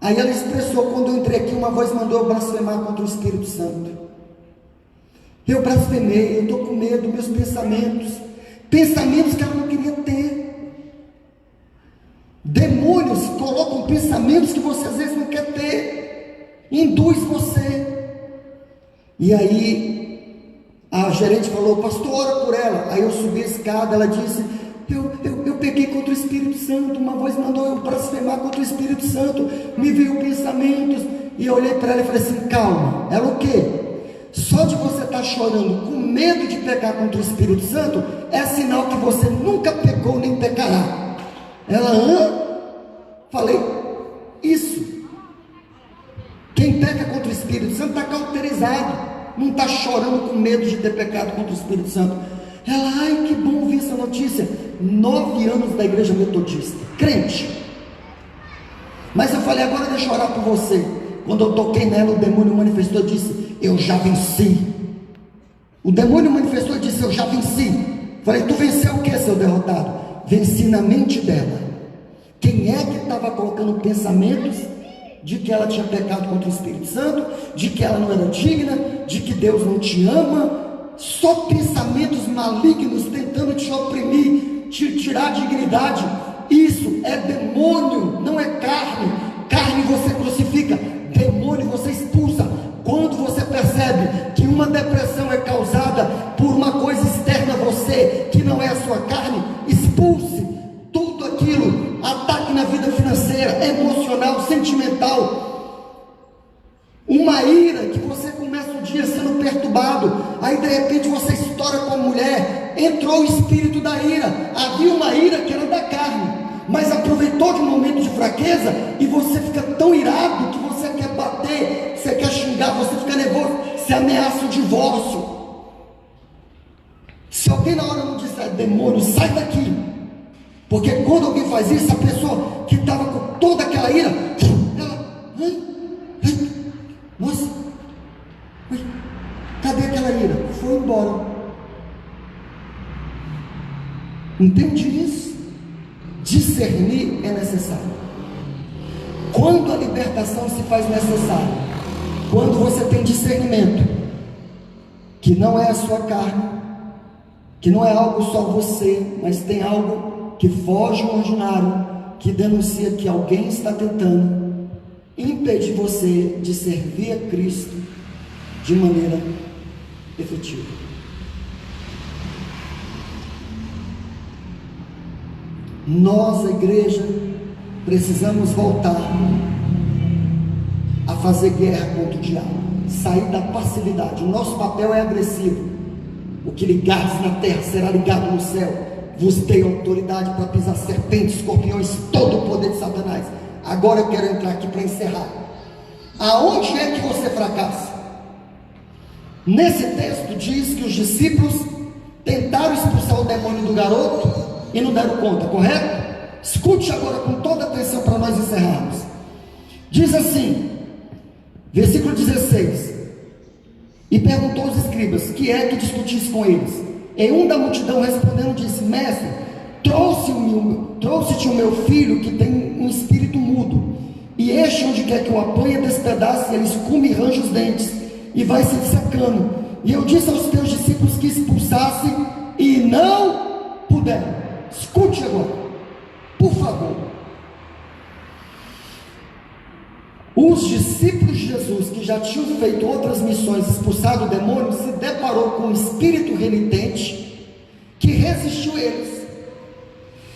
Aí ela expressou: quando eu entrei aqui, uma voz mandou eu blasfemar contra o Espírito Santo. Eu blasfemei, eu estou com medo, meus pensamentos que ela não queria ter. Demônios colocam pensamentos que você às vezes não quer ter, induz você. E aí a gerente falou: pastor, ora por ela. Aí eu subi a escada, ela disse: eu peguei contra o Espírito Santo, uma voz mandou eu blasfemar contra o Espírito Santo, me veio pensamentos. E eu olhei para ela e falei assim: calma. Ela: o quê? Só de você estar chorando com medo de pecar contra o Espírito Santo é sinal que você nunca pecou nem pecará. Ela: hã? Falei: isso. Quem peca contra o Espírito Santo está cauterizado, não está chorando com medo de ter pecado contra o Espírito Santo. Ela: ai, que bom ouvir essa notícia. 9 anos da igreja metodista, crente. Mas eu falei: agora deixa eu orar por você. Quando eu toquei nela, o demônio manifestou e disse: eu já venci. O demônio manifestou e disse: eu já venci. Falei: tu venceu o que, seu derrotado? Venci na mente dela. Quem é que estava colocando pensamentos de que ela tinha pecado contra o Espírito Santo, de que ela não era digna, de que Deus não te ama? Só pensamentos malignos tentando te oprimir, te tirar a dignidade. Isso é demônio, não é carne. Carne você crucifica, demônio você expulsa. Quando você percebe que uma depressão é causada por uma coisa externa a você, que não é a sua carne, expulse tudo aquilo. Ataque na vida financeira, emocional, sentimental. Uma ira que você começa o dia sendo perturbado, aí de repente você estoura com a mulher, entrou o espírito da ira. Havia uma ira que era da carne, mas aproveitou de um momento de fraqueza e você fica tão irado que você quer bater, você quer xingar, você fica nervoso, você ameaça o divórcio. Se alguém na hora não disser: demônio, sai daqui, porque quando alguém faz isso, a pessoa que estava com toda aquela ira, ela, nossa, cadê aquela ira? Foi embora. Entende isso? Discernir é necessário. Quando a libertação se faz necessária? Quando você tem discernimento, que não é a sua carne, que não é algo só você, mas tem algo que foge ao ordinário, que denuncia que alguém está tentando impedir você de servir a Cristo de maneira efetiva. Nós, a igreja, precisamos voltar a fazer guerra contra o diabo, sair da passividade. O nosso papel é agressivo. O que ligares na terra será ligado no céu. Vos dei autoridade para pisar serpentes, escorpiões, todo o poder de Satanás. Agora eu quero entrar aqui para encerrar. Aonde é que você fracassa? Nesse texto diz que os discípulos tentaram expulsar o demônio do garoto e não deram conta, correto? Escute agora com toda atenção para nós encerrarmos. Diz assim, versículo 16: e perguntou aos escribas: que é que discutisse com eles? E um da multidão respondendo disse: mestre, trouxe-te o meu filho que tem um espírito mudo, e este onde quer que o apanhe despedace, ele escume e range os dentes, e vai se dissecando. E eu disse aos teus discípulos que expulsassem, e não puderam. Escute agora, por favor. Os discípulos de Jesus, que já tinham feito outras missões, expulsado o demônio, se deparou com um espírito renitente que resistiu a eles,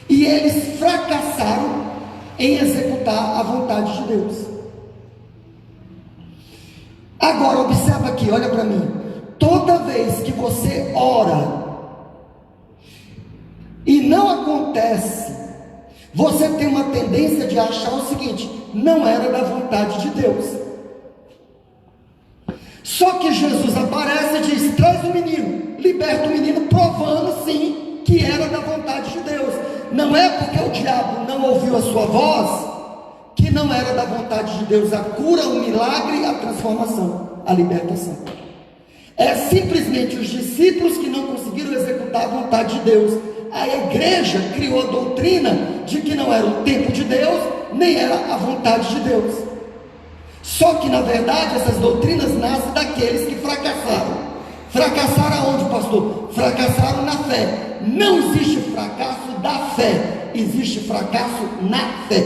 e eles fracassaram em executar a vontade de Deus. Agora observa aqui, olha para mim. Toda vez que você ora e não acontece, você tem uma tendência de achar o seguinte: não era da vontade de Deus. Só que Jesus aparece e diz: traz o menino, liberta o menino, provando sim que era da vontade de Deus. Não é porque o diabo não ouviu a sua voz que não era da vontade de Deus a cura, o milagre, a transformação, a libertação. É simplesmente os discípulos que não conseguiram executar a vontade de Deus. A igreja criou a doutrina de que não era o tempo de Deus, nem era a vontade de Deus. Só que na verdade essas doutrinas nascem daqueles que fracassaram. Fracassaram aonde, pastor? Fracassaram na fé. Não existe fracasso da fé, existe fracasso na fé.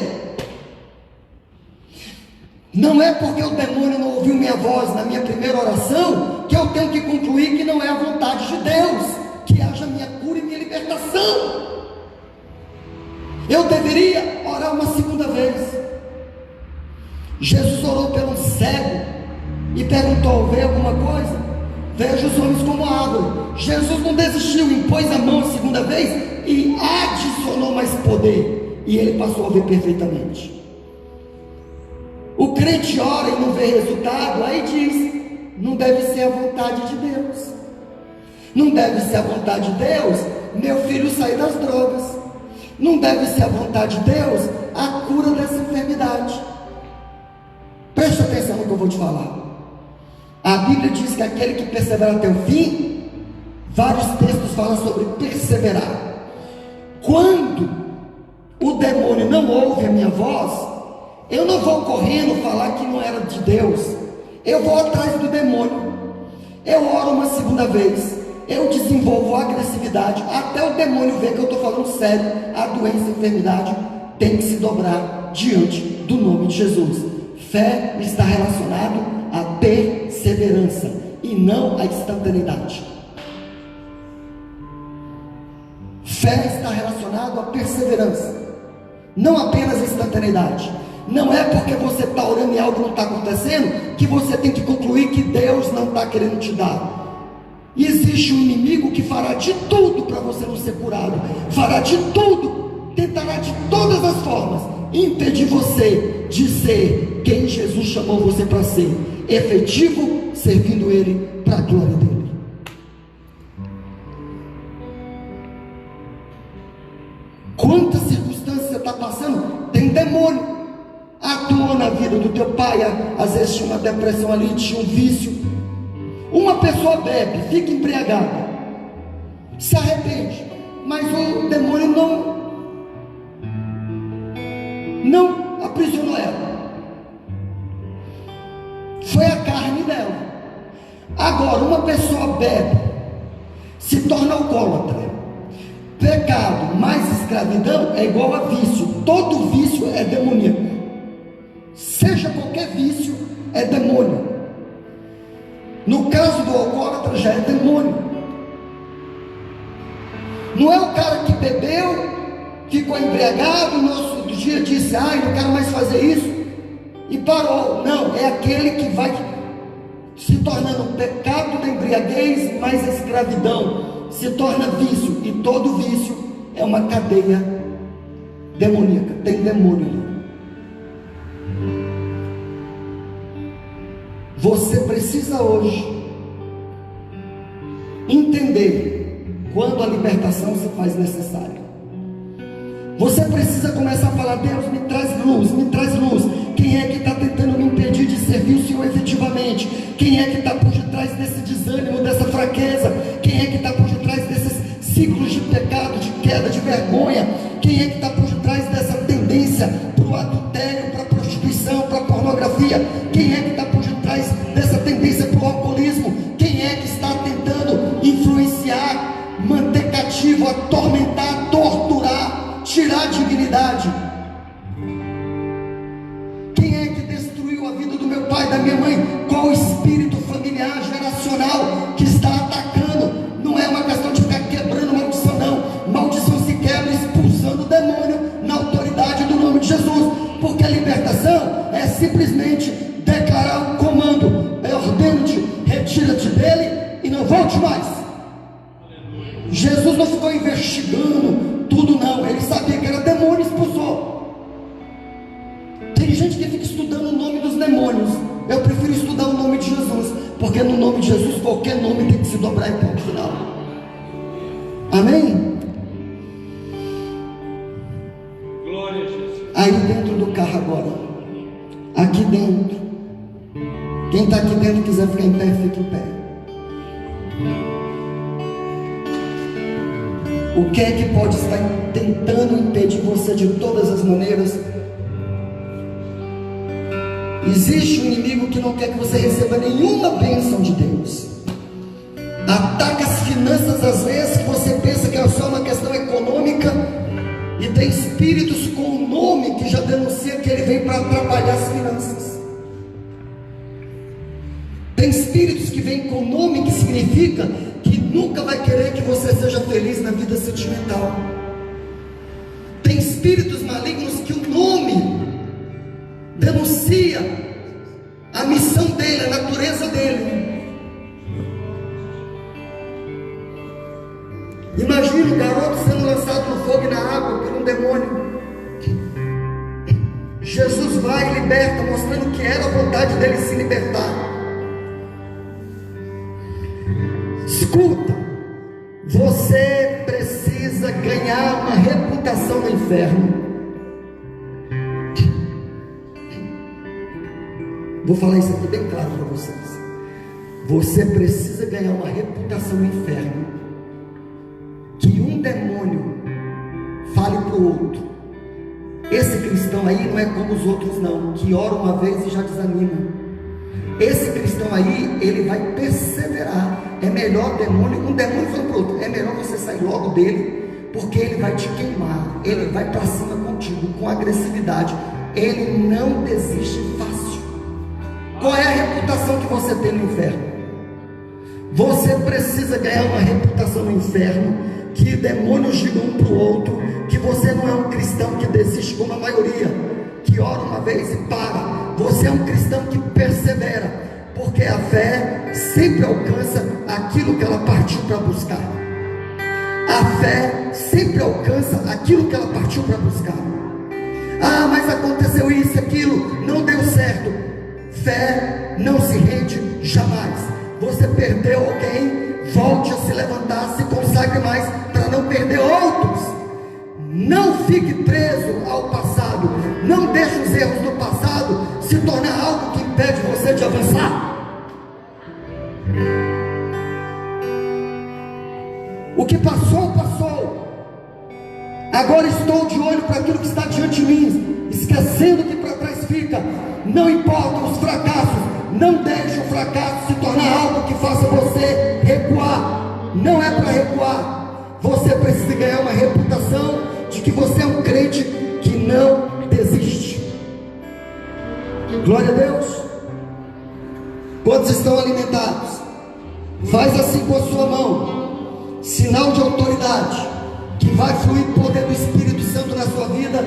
Não é porque o demônio não ouviu minha voz na minha primeira oração que eu tenho que concluir que não é a vontade de Deus que haja minha cura e minha libertação. Eu deveria orar uma segunda vez. Jesus orou pelo cego e perguntou: vê alguma coisa? Veja os homens como árvore. Jesus não desistiu, impôs a mão a segunda vez e adicionou mais poder, e ele passou a ver perfeitamente. O crente ora e não vê resultado, aí diz: não deve ser a vontade de Deus. Não deve ser a vontade de Deus meu filho sair das drogas. Não deve ser a vontade de Deus a cura dessa enfermidade. Preste atenção no que eu vou te falar. A Bíblia diz que aquele que persevera até o fim, vários textos falam sobre perseverar. Quando o demônio não ouve a minha voz, eu não vou correndo falar que não era de Deus. Eu vou atrás do demônio. Eu oro uma segunda vez. Eu desenvolvo agressividade até o demônio ver que eu estou falando sério. A doença, a enfermidade tem que se dobrar diante do nome de Jesus. Fé está relacionado à perseverança e não à instantaneidade. Fé está relacionado à perseverança, não apenas à instantaneidade. Não é porque você está orando e algo não está acontecendo que você tem que concluir que Deus não está querendo te dar. E existe um inimigo que fará de tudo para você não ser curado, fará de tudo, tentará de todas as formas impedir você de ser quem Jesus chamou você para ser, efetivo, servindo Ele para a glória dele. Quantas circunstâncias você está passando? Tem demônio atuou na vida do teu pai. Às vezes tinha uma depressão ali, tinha um vício. Uma pessoa bebe, fica embriagada, se arrepende, mas o demônio não aprisionou ela. Foi a carne dela. Agora, uma pessoa bebe, se torna alcoólatra. Pecado mais escravidão é igual a vício. Todo vício é demoníaco. Seja qualquer vício, é demônio. No caso do alcoólatra, já é demônio. Não é o cara que bebeu, ficou embriagado, no outro dia disse: não quero mais fazer isso, e parou. Não, é aquele que vai se tornando um pecado da embriaguez, mais a escravidão, se torna vício, e todo vício é uma cadeia demoníaca, tem demônio ali. Você precisa hoje entender quando a libertação se faz necessária. Você precisa começar a falar: Deus, me traz luz, me traz luz. Quem é que está tentando me impedir de servir o Senhor efetivamente? Quem é que está por detrás desse desânimo, dessa fraqueza? Quem é que está por detrás desses ciclos de pecado, de queda, de vergonha, pornografia? Quem é que está por detrás dessa tendência para o alcoolismo? Quem é que está tentando influenciar, manter cativo, atormentar, torturar, tirar a dignidade? Quem é que destruiu a vida do meu pai, da minha mãe? Qual o espírito familiar, geracional que está atacando? Não é uma questão de ficar quebrando maldição, não. Maldição se quebra expulsando o demônio na autoridade do nome de Jesus, porque a libertação é simplesmente declarar um comando: eu ordeno-te, retira-te dele e não volte mais. Jesus não ficou investigando tudo, não. Ele sabia que era demônio e expulsou. Tem gente que fica estudando o nome dos demônios. Eu prefiro estudar o nome de Jesus, porque no nome de Jesus qualquer nome tem que se dobrar em ponto final. Amém? Glória a Jesus. Aí dentro do carro agora, aqui dentro, quem está aqui dentro quiser ficar em pé, fique em pé. O que é que pode estar tentando impedir você de todas as maneiras? Existe um inimigo que não quer que você receba nenhuma bênção de Deus. Ataca as finanças às vezes, que você pensa que é só uma questão econômica, e tem espíritos com o nome que já denuncia que ele vem para atrapalhar as finanças. Tem espíritos que vêm com o nome que significa que nunca vai querer que você seja feliz na vida sentimental. Tem espíritos malignos que o nome denuncia a missão dele, a natureza dele. Imagina o garoto sendo lançado no fogo e na água por um demônio. Jesus vai e liberta, mostrando que era a vontade dele se libertar. Escuta, você precisa ganhar uma reputação no inferno. Vou falar isso aqui bem claro para vocês. Você precisa ganhar uma reputação no inferno, que um demônio fale para o outro: esse cristão aí não é como os outros não, que ora uma vez e já desanima. Esse cristão aí, ele vai perseverar. É melhor um demônio falando para o outro: é melhor você sair logo dele, porque ele vai te queimar, ele vai para cima contigo com agressividade, ele não desiste fácil. Qual é a reputação que você tem no inferno? Você precisa ganhar uma reputação no inferno, que demônios digam um para o outro que você não é um cristão que desiste como a maioria, que ora uma vez e para. Você é um cristão que persevera, porque a fé sempre alcança aquilo que ela partiu para buscar. A fé sempre alcança aquilo que ela partiu para buscar. Ah, mas aconteceu isso, aquilo, não deu certo. Fé não se rende jamais. Você perdeu alguém, volte a se levantar, se consagre mais para não perder outros. Não fique preso ao passado. Não deixe os erros do passado se tornar algo que impede você de avançar. O que passou, passou. Agora estou de olho para aquilo que está diante de mim, esquecendo que para trás fica. Não importa os fracassos, não deixe o fracasso se tornar algo que faça você recuar. Não é para recuar. Você precisa ganhar uma reputação de que você é um crente que não desiste. Glória a Deus. Quantos estão alimentados? Faz assim com a sua mão, sinal de autoridade, que vai fluir poder do Espírito Santo na sua vida,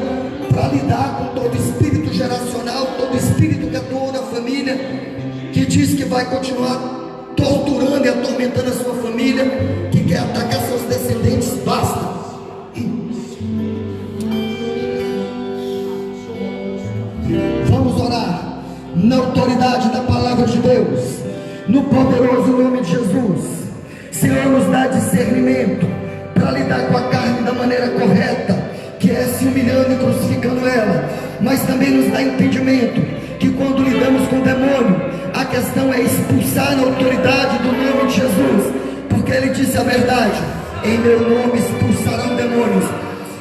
para lidar com todo espírito geracional, todo espírito que atuou na família, que diz que vai continuar torturando e atormentando a sua família, que quer atacar seus descendentes. Basta. Vamos orar na autoridade da palavra de Deus, no poderoso nome de Jesus. Senhor, nos dá discernimento para lidar com a carne da maneira correta, que é se humilhando e crucificando ela, mas também nos dá entendimento que quando lidamos com o demônio, a questão é expulsar na autoridade do nome de Jesus, porque ele disse a verdade: em meu nome expulsarão demônios.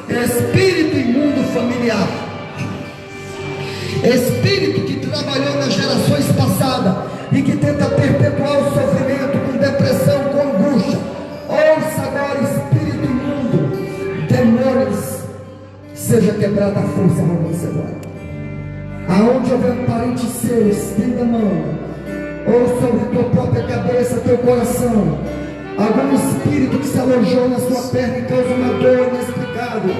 Espírito imundo familiar, Espírito que trabalhou nas gerações passadas e que tenta perpetuar o sofrimento com depressão, com angústia, ouça agora, espírito imundo, demônios, seja quebrada a força na você agora. Aonde houver parente seu, estenda a mão, ou sobre tua própria cabeça, teu coração, algum espírito que se alojou na sua perna e causa uma dor inexplicável,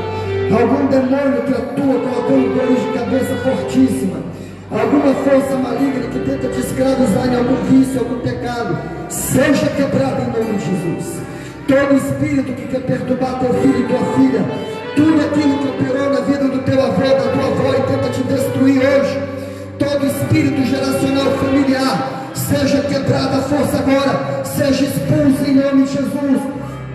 algum demônio que atua colocando dores de cabeça fortíssima, alguma força maligna que tenta te escravizar em algum vício, algum pecado, seja quebrado em nome de Jesus. Todo espírito que quer perturbar teu filho e tua filha, tudo aquilo que operou na vida do teu avô, da tua avó e tenta te destruir hoje, todo espírito geracional familiar, seja quebrada a força agora, seja expulso em nome de Jesus.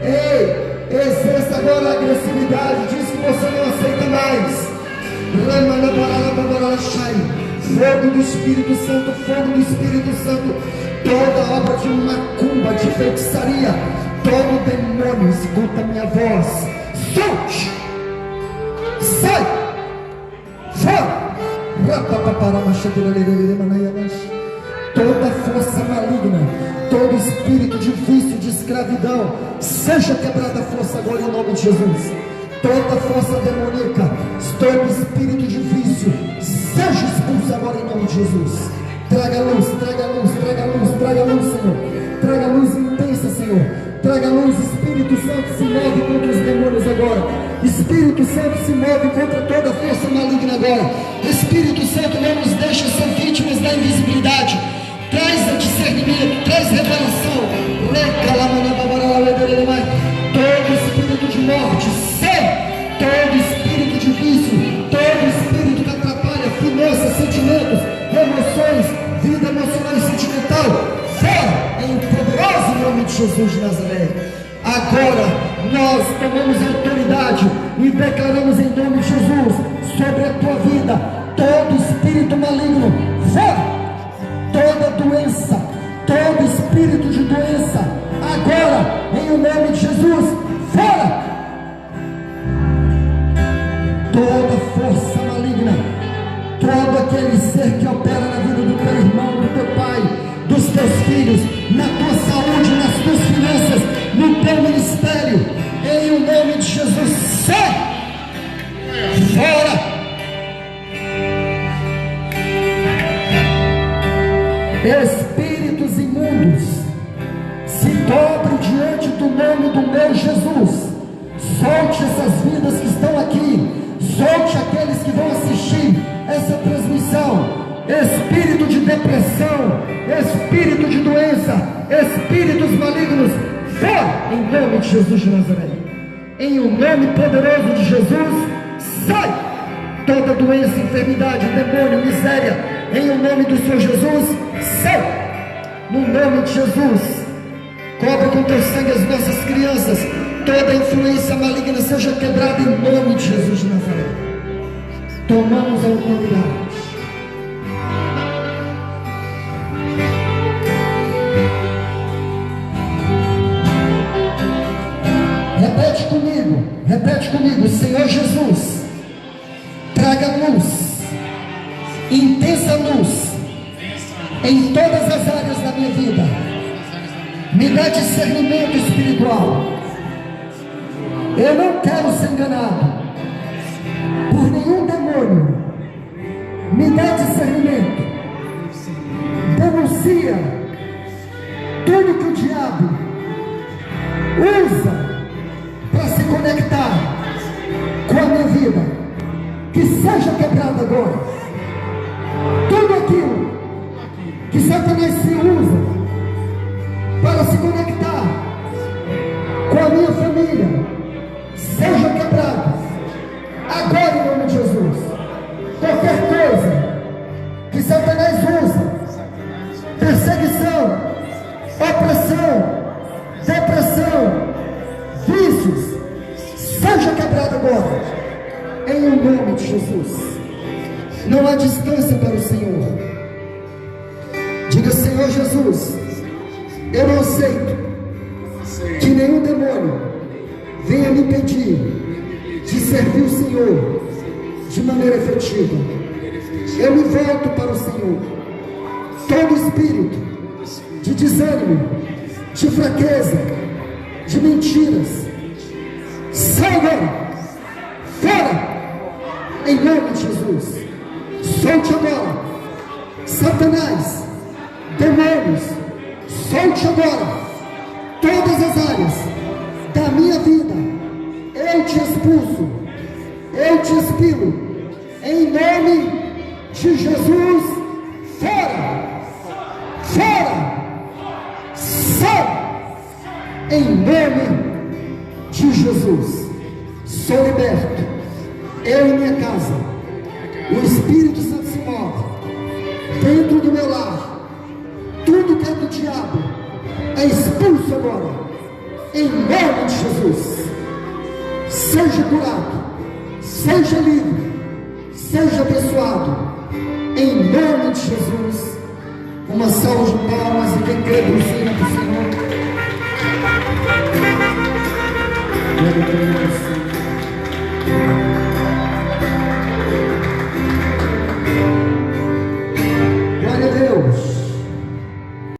Ei, exerça agora a agressividade, diz que você não aceita mais. Fogo do Espírito Santo, fogo do Espírito Santo, toda obra de macumba, de feitiçaria, todo demônio, escuta a minha voz, solte, sai, fora, toda força maligna, todo espírito de vício, de escravidão, seja quebrada a força agora em nome de Jesus. Toda força demoníaca, todo espírito de vício, seja expulso agora em nome de Jesus. Traga luz, traga luz, traga luz, traga luz, Senhor. Traga luz intensa, Senhor. Traga luz, Espírito Santo se move contra os demônios agora. Espírito Santo se move contra toda força maligna agora. Espírito Santo, não nos deixa ser vítimas da invisibilidade. Traz discernimento, traz revelação. Todo espírito de morte, sai. Todo espírito de vício, todo espírito que atrapalha finanças, sentimentos, emoções, vida emocional e sentimental, fora em poderoso nome de Jesus de Nazaré. Agora nós tomamos autoridade e declaramos em nome de Jesus sobre a tua vida todo espírito maligno, fora. Toda doença, todo espírito de doença, agora em o nome de Jesus, fora. Toda força maligna, todo aquele ser que opera na vida do teu irmão, do teu pai, dos teus filhos, na tua saúde, nas tuas finanças, no teu ministério, em o nome de Jesus, sai, fora. Espíritos imundos, se dobre diante do nome do meu Jesus. Solte essas vidas que estão aqui, solte aqueles que vão assistir essa transmissão. Espírito de depressão, espírito de doença, espíritos malignos, fora em nome de Jesus de Nazaré. Em o nome poderoso de Jesus, sai toda doença, enfermidade, demônio, miséria. Em o nome do Senhor Jesus, sai no nome de Jesus. Cobre com teu sangue as nossas crianças. Toda influência maligna seja quebrada em nome de Jesus de Nazaré. Tomamos a autoridade. Repete comigo, Senhor Jesus, traga luz, intensa luz, em todas as áreas da minha vida. Me dá discernimento espiritual. Eu não quero ser enganado por nenhum demônio. Me dá discernimento. Denuncia tudo que o diabo usa para se conectar com a minha vida, que seja quebrado agora. Tudo aquilo que Satanás se usa para se conectar com a minha família, seja quebrado agora em nome de Jesus. Qualquer coisa que Satanás usa, perseguição, opressão, depressão, vícios, seja quebrado agora em o nome de Jesus. Não há distância para o Senhor. Diga: Senhor Jesus, eu não aceito que nenhum demônio venha me impedir de servir o Senhor de maneira efetiva. eu me volto para o Senhor. Todo espírito de desânimo, de fraqueza, de mentiras, sai agora, fora, em nome de Jesus. Solte agora, Satanás, demônios, solte agora, todas as áreas da minha vida, eu te expulso, eu te expilo, em nome de Jesus, fora, fora, sai, em nome de Jesus. Sou liberto, eu e minha casa, o Espírito Santo se move dentro do meu lar, tudo que é do diabo é expulso agora, em nome de Jesus. Seja curado, seja livre, seja abençoado, em nome de Jesus. Uma salva de palmas, e quem crê por cima do Senhor.